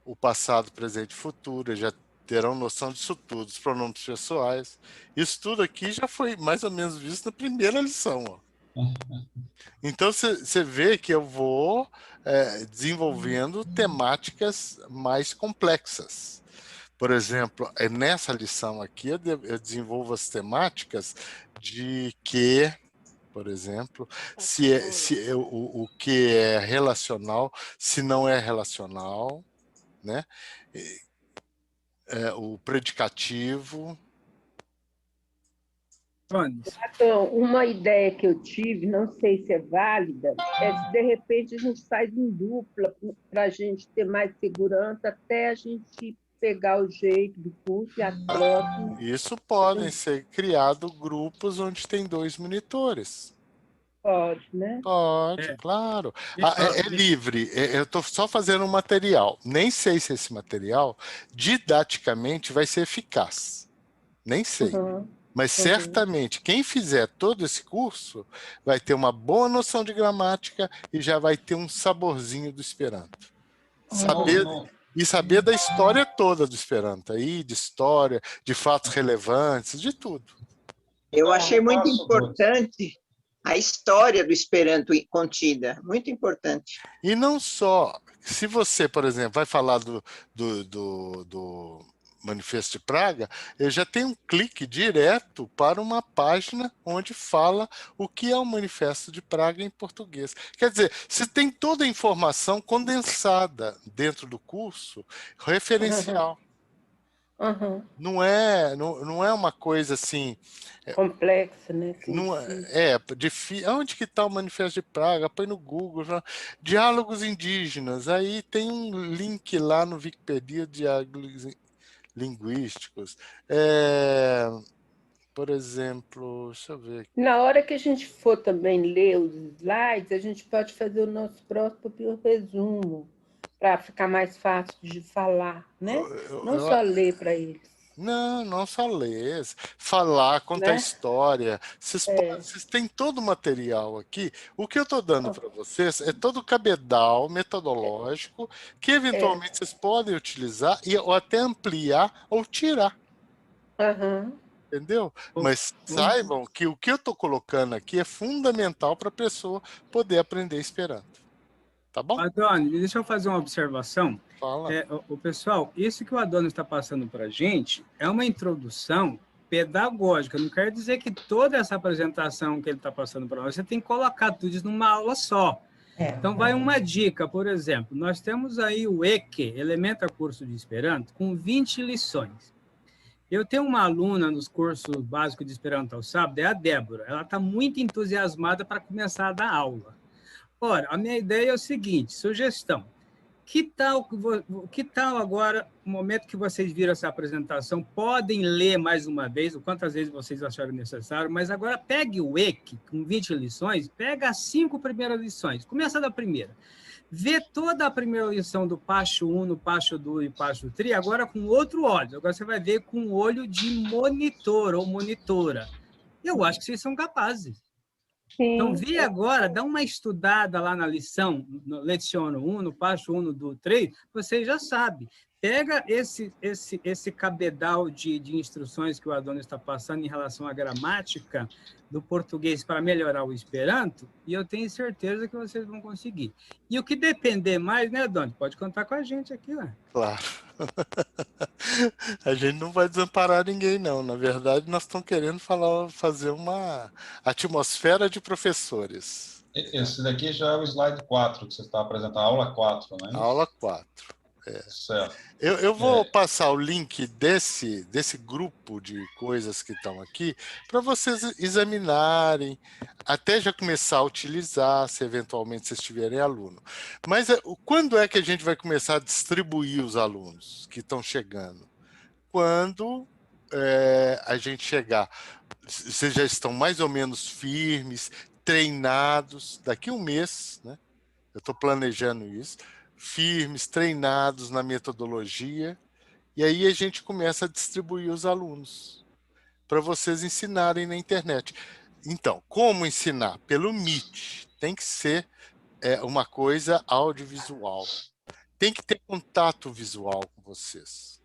o passado, presente e futuro, já terão noção disso tudo, os pronomes pessoais. Isso tudo aqui já foi mais ou menos visto na primeira lição. Ó. Então, você vê que eu vou desenvolvendo temáticas mais complexas. Por exemplo, nessa lição aqui, eu desenvolvo as temáticas de que, por exemplo, o que é relacional, se não é relacional, né? O predicativo. Então, uma ideia que eu tive, não sei se é válida, é se de repente a gente faz em dupla para a gente ter mais segurança até a gente pegar o jeito do curso e a próxima. Isso podem ser criados grupos onde tem 2 monitores. Pode, né? Pode, claro. É livre. Eu estou só fazendo um material. Nem sei se esse material, didaticamente, vai ser eficaz. Nem sei. Mas certamente, quem fizer todo esse curso vai ter uma boa noção de gramática e já vai ter um saborzinho do Esperanto. Saber da história toda do Esperanto, aí, de história, de fatos relevantes, de tudo. Eu achei muito importante a história do Esperanto contida, muito importante. E não só, se você, por exemplo, vai falar do Manifesto de Praga, eu já tenho um clique direto para uma página onde fala o que é o Manifesto de Praga em português. Quer dizer, você tem toda a informação condensada dentro do curso, referencial. Não é uma coisa assim... complexa, né? Onde que está o Manifesto de Praga? Põe no Google. Diálogos indígenas. Aí tem um link lá no Wikipedia de diálogos linguísticos. Por exemplo, deixa eu ver aqui. Na hora que a gente for também ler os slides, a gente pode fazer o nosso próprio resumo, para ficar mais fácil de falar, né? Não só ler para eles. Não, não só ler, falar, contar história. Vocês têm todo o material aqui. O que eu estou dando para vocês é todo o cabedal metodológico que eventualmente vocês podem utilizar ou até ampliar ou tirar. Entendeu? Mas saibam que o que eu estou colocando aqui é fundamental para a pessoa poder aprender Esperanto. Tá bom? Adonis, deixa eu fazer uma observação. Fala. O pessoal, isso que o Adonis está passando para a gente é uma introdução pedagógica. Não quer dizer que toda essa apresentação que ele está passando para nós, você tem que colocar tudo isso numa aula só. Então, vai uma dica, por exemplo, nós temos aí o EQ, Elementa Curso de Esperanto, com 20 lições. Eu tenho uma aluna nos cursos básicos de Esperanto ao sábado, é a Débora. Ela está muito entusiasmada para começar a dar aula. Ora, a minha ideia é o seguinte, sugestão. Que tal agora, no momento que vocês viram essa apresentação, podem ler mais uma vez, ou quantas vezes vocês acharem necessário, mas agora pegue o EQ, com 20 lições, pega as 5 primeiras lições, começa da primeira. Vê toda a primeira lição do Passo 1, no Passo 2 e Passo 3, agora com outro olho. Agora você vai ver com o olho de monitor ou monitora. Eu acho que vocês são capazes. Sim. Então, vi agora, dá uma estudada lá na lição, no Leciono 1, no Passo 1 do 3, você já sabe. Pega esse cabedal de instruções que o Adonis está passando em relação à gramática do português para melhorar o Esperanto, e eu tenho certeza que vocês vão conseguir. E o que depender mais, né, Adonis? Pode contar com a gente aqui, né? Claro. A gente não vai desamparar ninguém, não. Na verdade, nós estamos querendo fazer uma atmosfera de professores. Esse daqui já é o slide 4, que você está apresentando, a aula 4, não é isso? A aula 4. Certo. Eu vou passar o link desse grupo de coisas que estão aqui para vocês examinarem, até já começar a utilizar, se eventualmente vocês tiverem aluno. Mas quando é que a gente vai começar a distribuir os alunos que estão chegando? Quando a gente chegar, vocês já estão mais ou menos firmes, treinados, daqui a um mês, né? Eu estou planejando isso, firmes, treinados na metodologia, e aí a gente começa a distribuir os alunos para vocês ensinarem na internet. Então, como ensinar? Pelo Meet. Tem que ser uma coisa audiovisual. Tem que ter contato visual com vocês,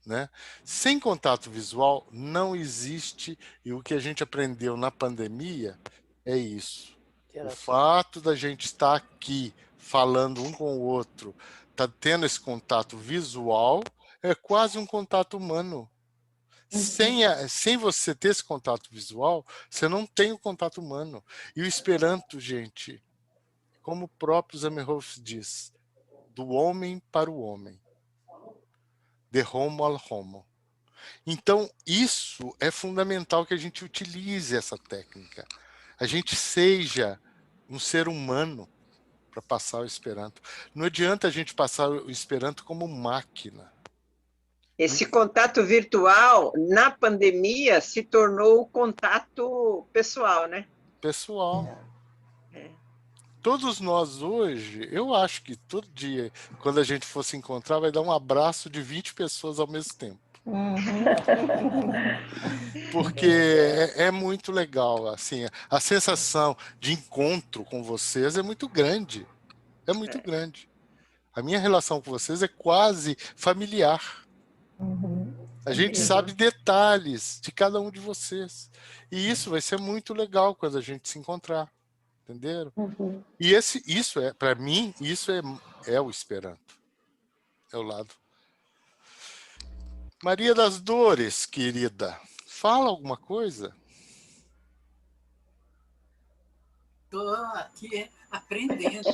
né? Sem contato visual não existe, e o que a gente aprendeu na pandemia é isso. O fato da gente estar aqui falando um com o outro, tá tendo esse contato visual, é quase um contato humano. Sem você ter esse contato visual, você não tem o contato humano. E o Esperanto, gente, como o próprio Zamenhof diz, do homem para o homem. De homo al homo. Então, isso é fundamental que a gente utilize essa técnica. A gente seja um ser humano para passar o Esperanto. Não adianta a gente passar o Esperanto como máquina. Esse contato virtual, na pandemia, se tornou o contato pessoal, né? Pessoal. Todos nós hoje, eu acho que todo dia, quando a gente for se encontrar, vai dar um abraço de 20 pessoas ao mesmo tempo. Porque é muito legal, assim, a sensação de encontro com vocês é muito grande. É muito grande. A minha relação com vocês é quase familiar. A gente sabe detalhes de cada um de vocês. E isso vai ser muito legal quando a gente se encontrar. Entenderam? E isso para mim, isso é o Esperanto. É o lado. Maria das Dores, querida, fala alguma coisa? Estou aqui aprendendo.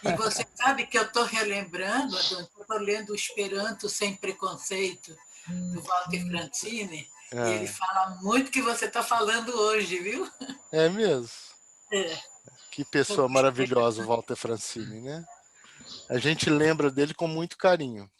E você sabe que eu estou relembrando, Adonis, eu estou lendo o Esperanto Sem Preconceito, do Walter Francini, e ele fala muito que você está falando hoje, viu? É mesmo? Que pessoa maravilhosa o Walter Francini, né? A gente lembra dele com muito carinho.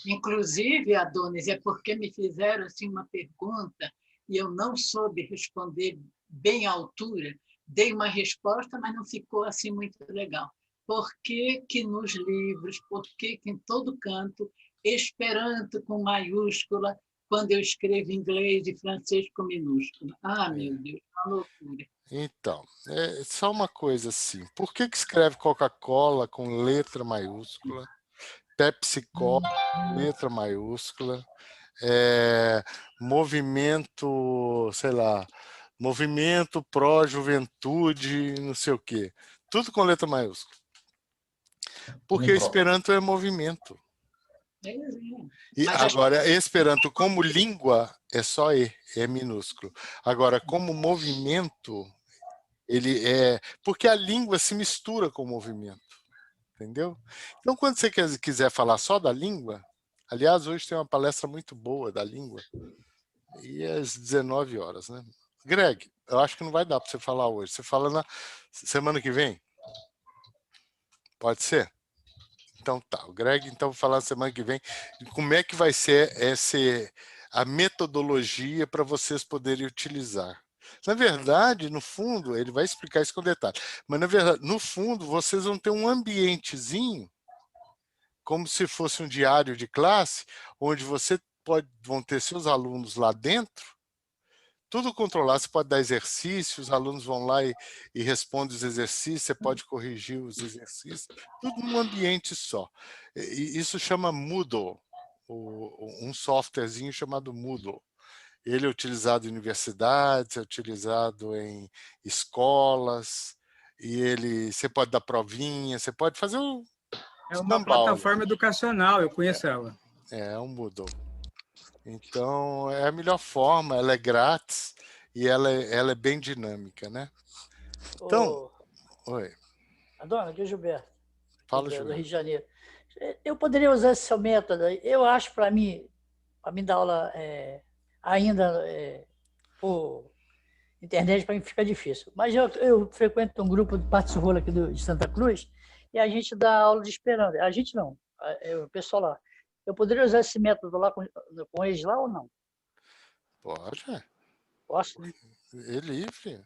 Inclusive, Adonis, é porque me fizeram assim, uma pergunta e eu não soube responder bem à altura. Dei uma resposta, mas não ficou assim muito legal. Por que que nos livros, por que que em todo canto Esperanto com maiúscula, quando eu escrevo inglês e francês com minúscula. Ah, meu Deus, uma loucura. Então, é só uma coisa assim. Por que escreve Coca-Cola com letra maiúscula? Pepsi-Cola, letra maiúscula? Movimento, sei lá, movimento pró-juventude, não sei o quê. Tudo com letra maiúscula. Porque Esperanto é movimento. E agora, Esperanto como língua é só E, é minúsculo. Agora, como movimento, ele é... Porque a língua se mistura com o movimento. Entendeu? Então, quando você quiser falar só da língua, aliás, hoje tem uma palestra muito boa da língua, e é às 19 horas, né? Greg, eu acho que não vai dar para você falar hoje. Você fala na semana que vem? Pode ser? Então tá, o Greg então vai falar na semana que vem como é que vai ser a metodologia para vocês poderem utilizar. Na verdade, no fundo, ele vai explicar isso com detalhe, mas na verdade, no fundo, vocês vão ter um ambientezinho, como se fosse um diário de classe, onde vão ter seus alunos lá dentro, tudo controlado, você pode dar exercícios, os alunos vão lá e respondem os exercícios, você pode corrigir os exercícios, tudo num ambiente só. E isso chama Moodle, um softwarezinho chamado Moodle. Ele é utilizado em universidades, é utilizado em escolas, e você pode dar provinha, você pode fazer um... É uma plataforma educacional, eu conheço ela. É um Moodle. Então, é a melhor forma, ela é grátis e ela é bem dinâmica, né? Então, oi. Adona, aqui é o Gilberto. Fala, do Gilberto. Rio de Janeiro. Eu poderia usar esse seu método. Eu acho, para mim dar aula ainda por internet, para mim fica difícil. Mas eu frequento um grupo de Patos Rola aqui de Santa Cruz e a gente dá aula de Esperanto. A gente não, o pessoal lá. Eu poderia usar esse método lá com eles lá ou não? Pode. Posso? Né? É livre.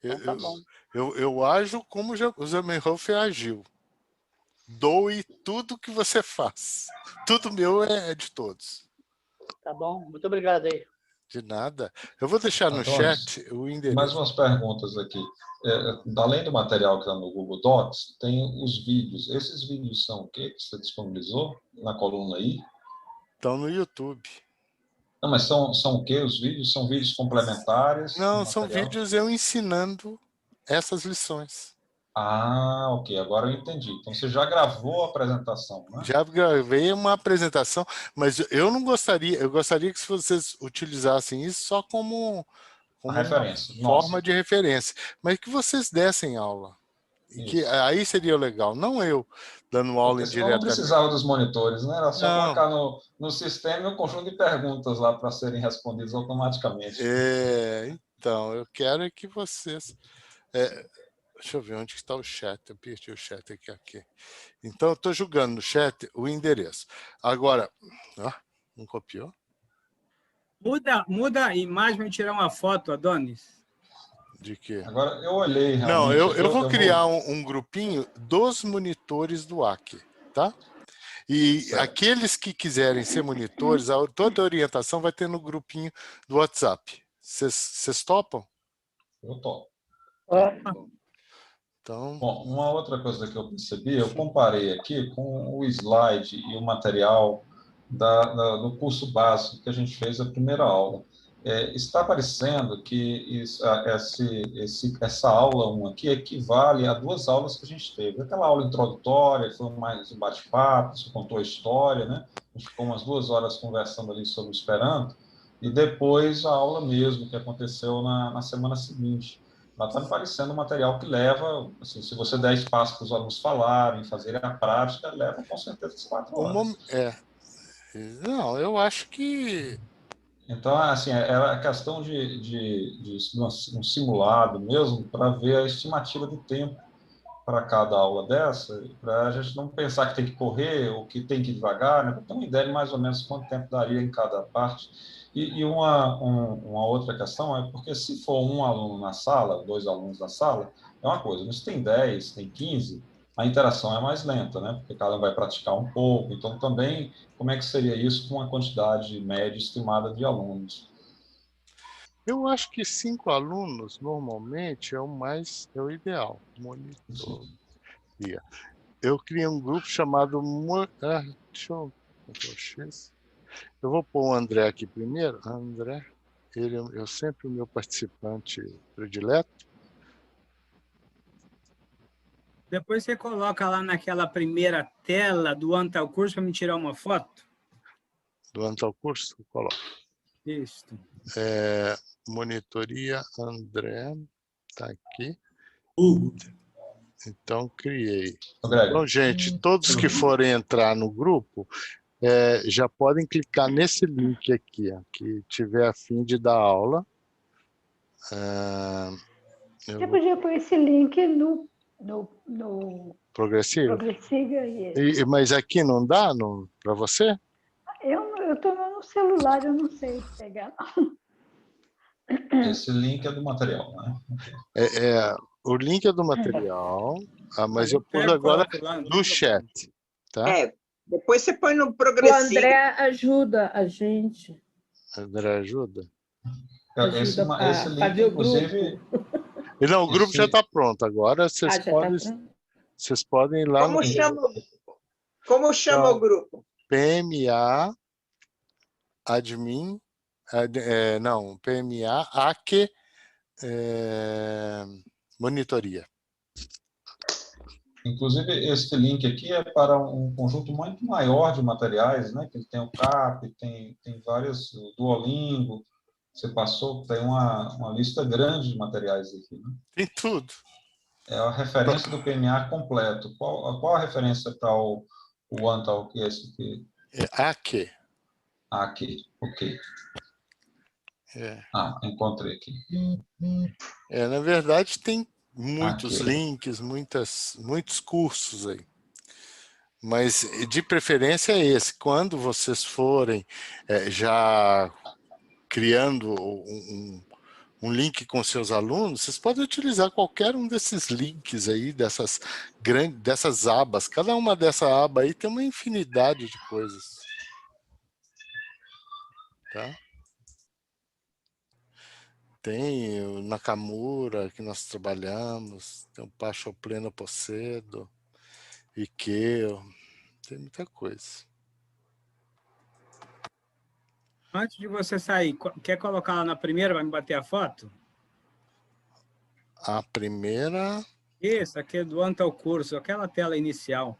Então, tá bom. Eu ajo como o Zamenhof agiu. Doe tudo que você faz. Tudo meu é de todos. Tá bom. Muito obrigado aí. De nada. Eu vou deixar no chat o endereço. Mais umas perguntas aqui. Além do material que está no Google Docs, tem os vídeos. Esses vídeos são o quê que você disponibilizou na coluna aí? Estão no YouTube. Não, mas são o quê? Os vídeos são vídeos complementares? Não, são vídeos eu ensinando essas lições. Ah, ok. Agora eu entendi. Então, você já gravou a apresentação, né? Já gravei uma apresentação, mas eu não gostaria... Eu gostaria que vocês utilizassem isso só como referência. Uma forma de referência. Mas que vocês dessem aula. E que aí seria legal. Não eu dando aula indiretamente. Não precisava dos monitores, né? Era só colocar no sistema um conjunto de perguntas lá para serem respondidas automaticamente. Então, eu quero que vocês... Deixa eu ver onde está o chat. Eu perdi o chat aqui. Então, eu estou jogando no chat o endereço. Agora, não copiou? Muda a imagem para tirar uma foto, Adonis. De quê? Agora, eu olhei realmente... Não, eu vou criar um grupinho dos monitores do AC, tá? E aqueles que quiserem ser monitores, toda a orientação vai ter no grupinho do WhatsApp. Vocês topam? Eu topo. Então... Bom, uma outra coisa que eu percebi, eu comparei aqui com o slide e o material do curso básico que a gente fez a primeira aula. Está parecendo que essa aula 1 aqui equivale a 2 aulas que a gente teve. Aquela aula introdutória, foi mais um bate-papo, você contou a história, né? A gente ficou umas 2 horas conversando ali sobre o Esperanto, e depois a aula mesmo, que aconteceu na semana seguinte. Mas está me parecendo um material que leva, assim, se você der espaço para os alunos falarem, fazerem a prática, leva com certeza as 4 horas. Não, eu acho que... Então, assim, era a questão de um simulado mesmo para ver a estimativa de tempo para cada aula dessa, para a gente não pensar que tem que correr ou que tem que ir devagar, né? Para ter uma ideia de mais ou menos quanto tempo daria em cada parte. E uma outra questão é porque se for um aluno na sala, 2 alunos na sala, é uma coisa, mas se tem 10, tem 15, a interação é mais lenta, né? Porque cada um vai praticar um pouco. Então, também, como é que seria isso com a quantidade média estimada de alunos? Eu acho que 5 alunos, normalmente, é o ideal. Monitoria. Eu criei um grupo chamado... deixa eu... Eu vou pôr o André aqui primeiro. André, ele é sempre o meu participante predileto. Depois você coloca lá naquela primeira tela do Antal Curso para me tirar uma foto. Do Antal Curso? Coloca. Isso. Monitoria André, está aqui. Então, criei. Então, gente, todos que forem entrar no grupo, já podem clicar nesse link aqui, ó, que tiver a fim de dar aula. Você podia pôr esse link no Progressivo? Progressivo, mas aqui não dá para você? Eu estou no celular, eu não sei pegar. Esse link é do material, né? O link é do material, mas eu pus agora no chat. Tá? Depois você põe no progressivo. O André ajuda a gente. André ajuda? Esse link, inclusive... Não, o grupo já está pronto. Agora vocês podem ir lá Como chama o grupo? PMA Admin... PMA AC Monitoria. Inclusive, esse link aqui é para um conjunto muito maior de materiais, né? Que tem o CAP, tem vários, o Duolingo, você passou, tem uma lista grande de materiais aqui, né? Tem tudo. É a referência do PMA completo. Qual a referência para o Antal, que é esse aqui? AC. AC, ok. Encontrei aqui. Na verdade, tem muitos links, muitos cursos aí. Mas, de preferência, é esse. Quando vocês forem já criando um link com seus alunos, vocês podem utilizar qualquer um desses links aí, dessas abas. Cada uma dessa aba aí tem uma infinidade de coisas. Tá? Tem o Nakamura, que nós trabalhamos, tem o Pacho Pleno Pocedo, Ikeo, tem muita coisa. Antes de você sair, quer colocar lá na primeira para me bater a foto? A primeira... Isso, aqui é do Antal Curso, aquela tela inicial.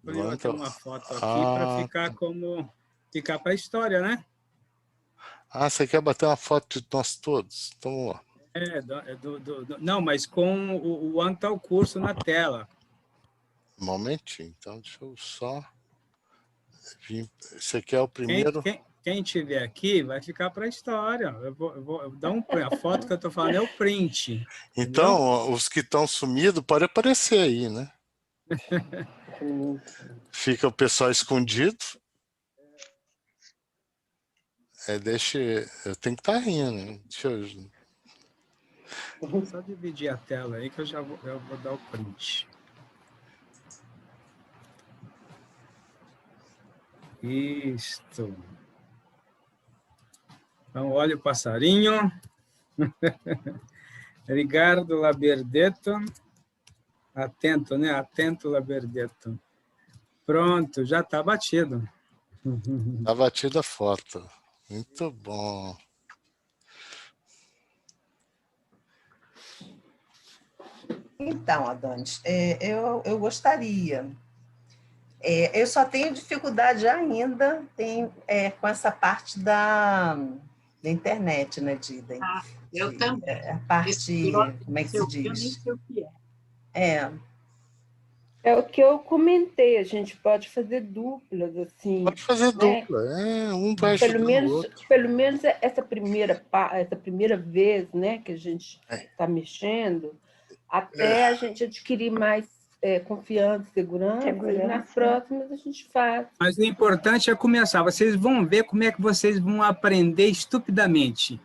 Vou bater uma foto aqui para ficar para a história, né? Você quer bater uma foto de nós todos? Então, vamos lá. Não, mas com o Antal Curso na tela. Um momentinho, então deixa eu só... Esse aqui é o primeiro... Quem tiver aqui vai ficar para a história. Eu vou dar a foto que eu estou falando é o print. Então, entendeu? os que estão sumidos podem aparecer aí, né? Fica o pessoal escondido. Eu tenho que estar rindo. Deixa eu... Só dividir a tela aí que eu vou dar o print. Isto. Então, olha o passarinho. Ricardo Laberdetto. Atento, né? Atento, Laberdetto. Pronto, já está batido. Está batida a foto. Muito bom. Então, Adonis, eu gostaria. Eu só tenho dificuldade ainda com essa parte da internet, né, Dida? Eu também. A parte, como é que se diz? Eu nem sei o que É o que eu comentei, a gente pode fazer duplas, assim. Pode fazer dupla, um vai ajudando o outro. Pelo menos essa primeira vez, né, que a gente está mexendo, até a gente adquirir mais confiança, segurança, e nas próximas a gente faz. Mas o importante é começar. Vocês vão ver como é que vocês vão aprender estupidamente.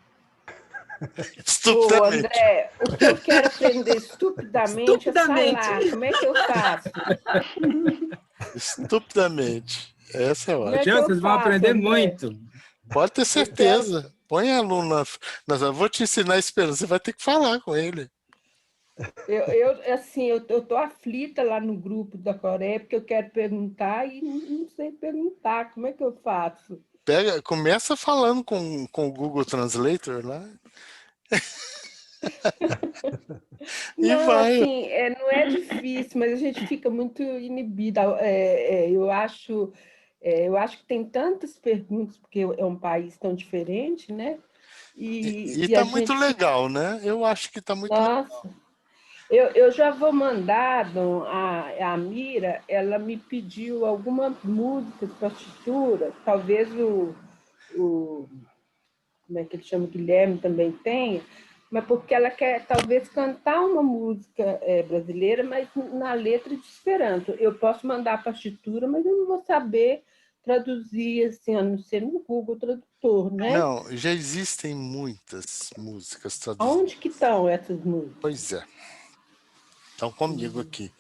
Ô, André, o que eu quero aprender estupidamente é falar. Como é que eu faço? Estupidamente. Essa é ótima. Gente, vocês vão aprender muito. Pode ter certeza. Põe aluno na... Vou te ensinar a esperança. Você vai ter que falar com ele. Eu tô aflita lá no grupo da Coreia, porque eu quero perguntar e não sei perguntar. Como é que eu faço? Começa falando com o Google Translator lá. Não, assim, não é difícil, mas a gente fica muito inibida. Eu acho que tem tantas perguntas, porque é um país tão diferente, né? E tá muito legal, né? Eu acho que tá muito legal. Eu já vou mandar, a Mira, ela me pediu algumas músicas, partituras, talvez como é que ele chama, Guilherme também tenha, mas porque ela quer talvez cantar uma música brasileira, mas na letra de Esperanto. Eu posso mandar a partitura, mas eu não vou saber traduzir, assim, a não ser no Google Tradutor, né? Não, já existem muitas músicas traduzidas. Onde que estão essas músicas? Pois é. Estão comigo aqui.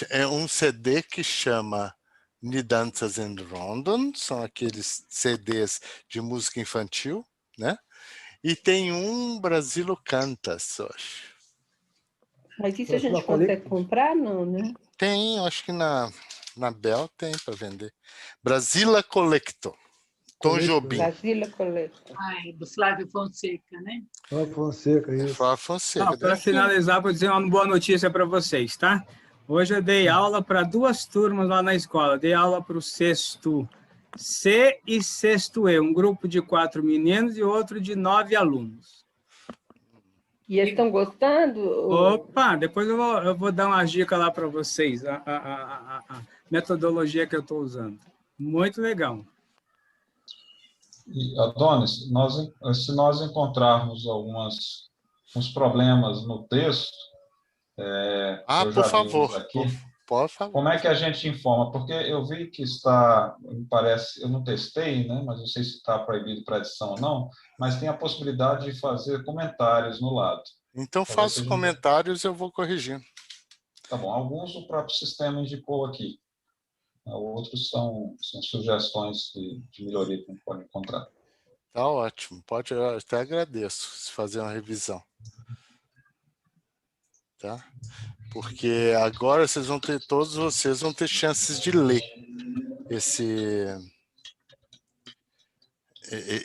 É um CD que chama Ni Danças em Rondon, são aqueles CDs de música infantil, né? E tem um Brasilo Cantas, hoje. Mas isso a gente consegue comprar, não, né? Tem, acho que na Bel tem para vender. Brasila Collecto. Tom Jobim. Brasila Collecto. Ai, do Flávio Fonseca, né? Flávio Fonseca, isso. Flávio Fonseca. Para finalizar, vou dizer uma boa notícia para vocês, tá? Hoje eu dei aula para 2 turmas lá na escola. Dei aula para o sexto C e sexto E, um grupo de 4 meninos e outro de 9 alunos. E eles estão gostando? Opa, depois eu vou dar uma dica lá para vocês, a metodologia que eu estou usando. Muito legal. E, Adonis, se nós encontrarmos uns problemas no texto, por favor. Aqui, por favor. Como é que a gente informa? Porque eu vi que está, me parece, eu não testei, né? Mas não sei se está proibido para edição ou não, mas tem a possibilidade de fazer comentários no lado. Então faça comentários e eu vou corrigindo. Tá bom, alguns o próprio sistema indicou aqui. Outros são sugestões de melhoria que a gente pode encontrar. Tá ótimo, eu até agradeço se fazer uma revisão. Tá? Porque agora todos vocês vão ter chances de ler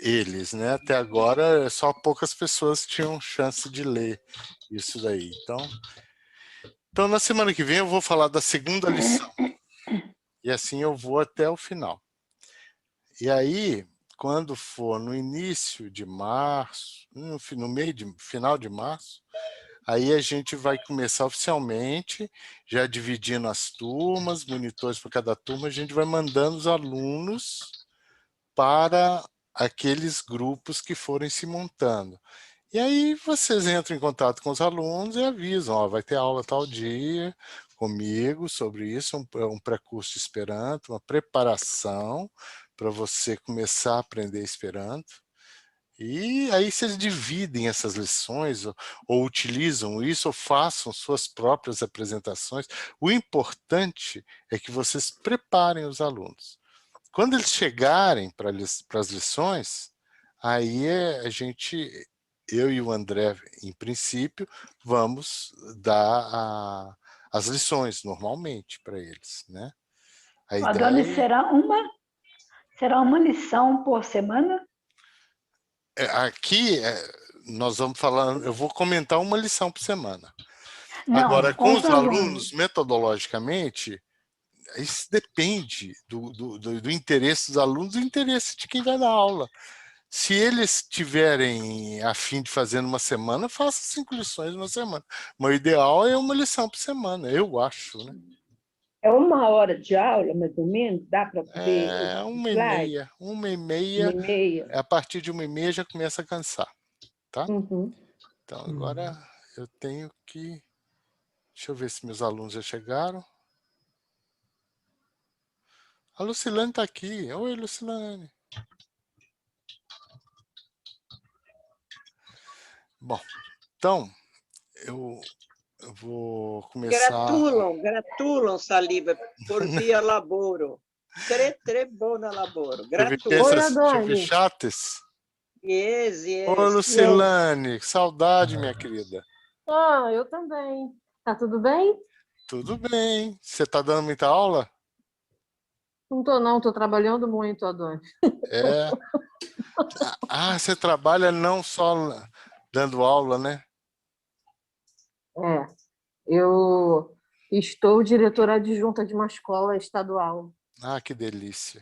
eles, né? Até agora só poucas pessoas tinham chance de ler isso daí. Então na semana que vem eu vou falar da segunda lição. E assim eu vou até o final. E aí, quando for no início de março, final de março, aí a gente vai começar oficialmente, já dividindo as turmas, monitores para cada turma, a gente vai mandando os alunos para aqueles grupos que forem se montando. E aí vocês entram em contato com os alunos e avisam, ó, vai ter aula tal dia comigo sobre isso, um pré-curso de Esperanto, uma preparação para você começar a aprender Esperanto. E aí vocês dividem essas lições, ou utilizam isso, ou façam suas próprias apresentações. O importante é que vocês preparem os alunos. Quando eles chegarem para as lições, aí eu e o André, em princípio, vamos dar as lições normalmente para eles, né? Adonis, será uma lição por semana? Aqui nós vamos falar, eu vou comentar uma lição por semana. Não, agora, com os alunos, metodologicamente, isso depende do interesse dos alunos, do interesse de quem vai dar aula. Se eles tiverem a fim de fazer numa semana, faça 5 lições numa semana. Mas o ideal é uma lição por semana, eu acho, né? É 1 hora de aula, mais ou menos? Dá para ver? 1h30. 1h30. A partir de 1h30 já começa a cansar, tá? Uhum. Então, agora eu tenho que... Deixa eu ver se meus alunos já chegaram. A Lucilane está aqui. Oi, Lucilane. Bom, então, eu vou começar... Gratulam, Saliba, por via laboro. Tre bona laboro. Gratulam. Oi, Adonis. chates? Yes. Ô, Lucilane, saudade, minha querida. Ah, eu também. Tá tudo bem? Tudo bem. Você está dando muita aula? Não, tô trabalhando muito, Adonis. É. Ah, você trabalha não só dando aula, né? É. Eu estou diretora adjunta de uma escola estadual. Ah, que delícia.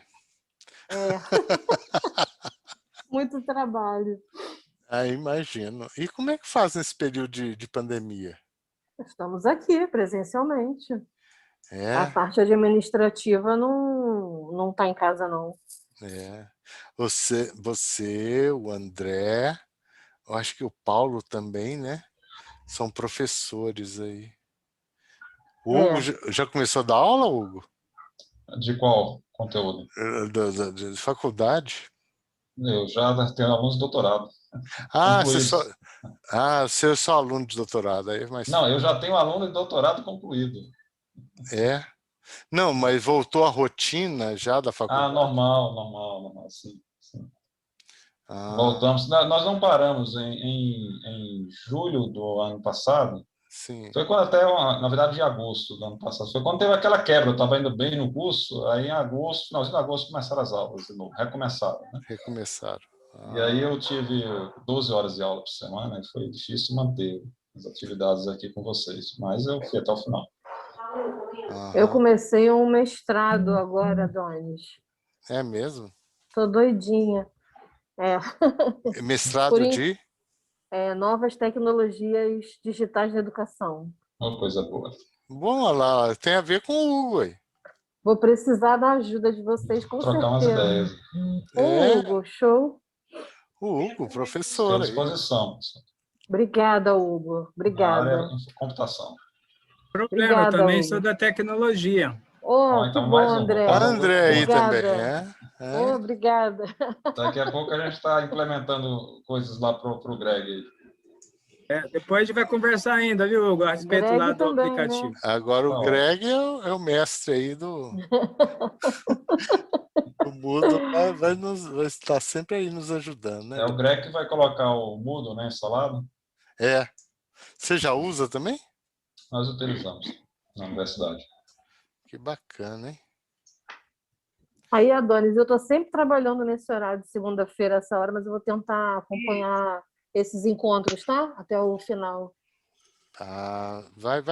É. Muito trabalho. Ah, imagino. E como é que faz nesse período de pandemia? Estamos aqui, presencialmente. É? A parte administrativa não está em casa, não. É. Você, o André, eu acho que o Paulo também, né? São professores aí. O Hugo já começou a dar aula, Hugo? De qual conteúdo? De faculdade. Eu já tenho alunos de doutorado. Ah, você é só aluno de doutorado. Aí, mas... Não, eu já tenho aluno de doutorado concluído. É? Não, mas voltou a rotina já da faculdade? Ah, normal, sim. Ah. Voltamos. Nós não paramos em julho do ano passado. Sim. Foi quando até, na verdade, em agosto do ano passado. Foi quando teve aquela quebra, eu estava indo bem no curso, aí em agosto, finalzinho de agosto, começaram as aulas de novo, recomeçaram. Né? Recomeçaram. E aí eu tive 12 horas de aula por semana, e foi difícil manter as atividades aqui com vocês, mas eu fui até o final. Eu comecei um mestrado agora, Adonis. É mesmo? Tô doidinha. É. Mestrado de? Novas tecnologias digitais na educação. Uma coisa boa. Bom, olha lá, tem a ver com o Hugo aí. Vou precisar da ajuda de vocês, com Trocar certeza. umas ideias. Hugo, show. O Hugo, professor. À disposição. Obrigada, Hugo. Obrigada. Na área de computação. Problema, Obrigada, eu também Hugo. sou da tecnologia. Oh, então que bom, André. André aí obrigada. também, é? Oh, obrigada. Daqui a pouco a gente está implementando coisas lá para o Greg. Depois a gente vai conversar ainda, viu, Hugo, a respeito Greg lá do também, aplicativo. né? Agora o Greg é o mestre aí do... O Moodle vai estar sempre aí nos ajudando, né? É o Greg que vai colocar o Moodle, né, instalado? É. Você já usa também? Nós utilizamos na universidade. Que bacana, hein? Aí, Adonis, eu estou sempre trabalhando nesse horário de segunda-feira, essa hora, mas eu vou tentar acompanhar esses encontros, tá? Até o final. Ah, vai.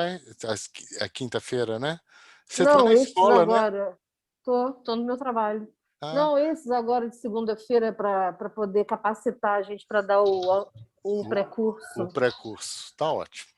A quinta-feira, né? Você Não, tá na esses escola, agora, né? Tô no meu trabalho. Ah. Não, esses agora de segunda-feira para poder capacitar a gente para dar o pré-curso. O pré-curso, tá ótimo.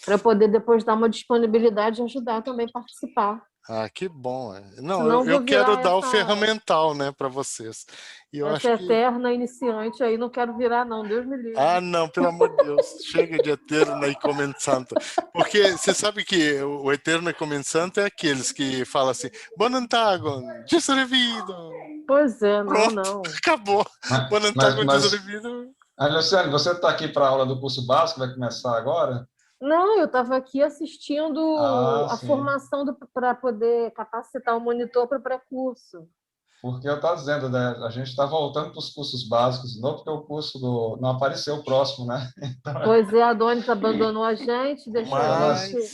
Para poder depois dar uma disponibilidade e ajudar também a participar. Ah, que bom. Não, Senão eu quero dar o essa- ferramental, né, para vocês. E eu Essa acho que... eterna iniciante aí, não quero virar, não, Deus me livre. Ah, não, pelo amor de Deus, chega de eterno e comensante. Porque você sabe que o eterno e comensante é aqueles que falam assim, Bonantagon, desrevido. Pois é, Pronto, não. acabou. Bonantagon, desrevido. Luciane, você está aqui para a aula do curso básico, vai começar agora? Não, eu estava aqui assistindo a sim. formação para poder capacitar o monitor para o pré-curso. Porque eu estava dizendo, né, a gente está voltando para os cursos básicos de novo, porque o curso não apareceu o próximo, né? Então, Pois é, a Adonis abandonou a gente, deixou a gente...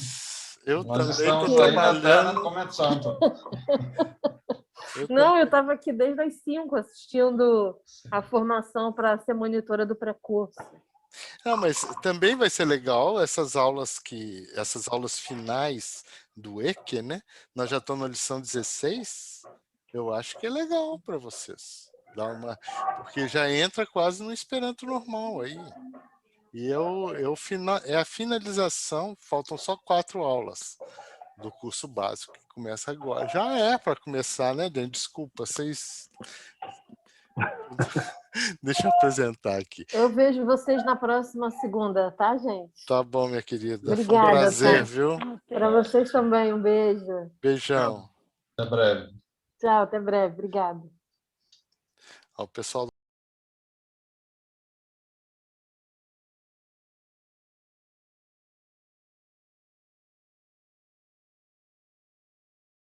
Eu nós também estamos estou aí na terra trabalhando. do começando. Não, eu estava aqui desde as 5 assistindo a formação para ser monitora do pré-curso. Não, mas também vai ser legal essas aulas finais do EQ, né? Nós já estamos na lição 16. Eu acho que é legal para vocês. Porque já entra quase no Esperanto normal aí. E é a finalização, faltam só 4 aulas do curso básico, que começa agora. Já é para começar, né, Dan? Desculpa, vocês... Deixa eu apresentar aqui. Eu vejo vocês na próxima segunda, tá, gente? Tá bom, minha querida. Obrigada, foi um prazer, tá? viu? Para vocês também, um beijo. Beijão. Até breve. Tchau, até breve. Obrigada. Ao pessoal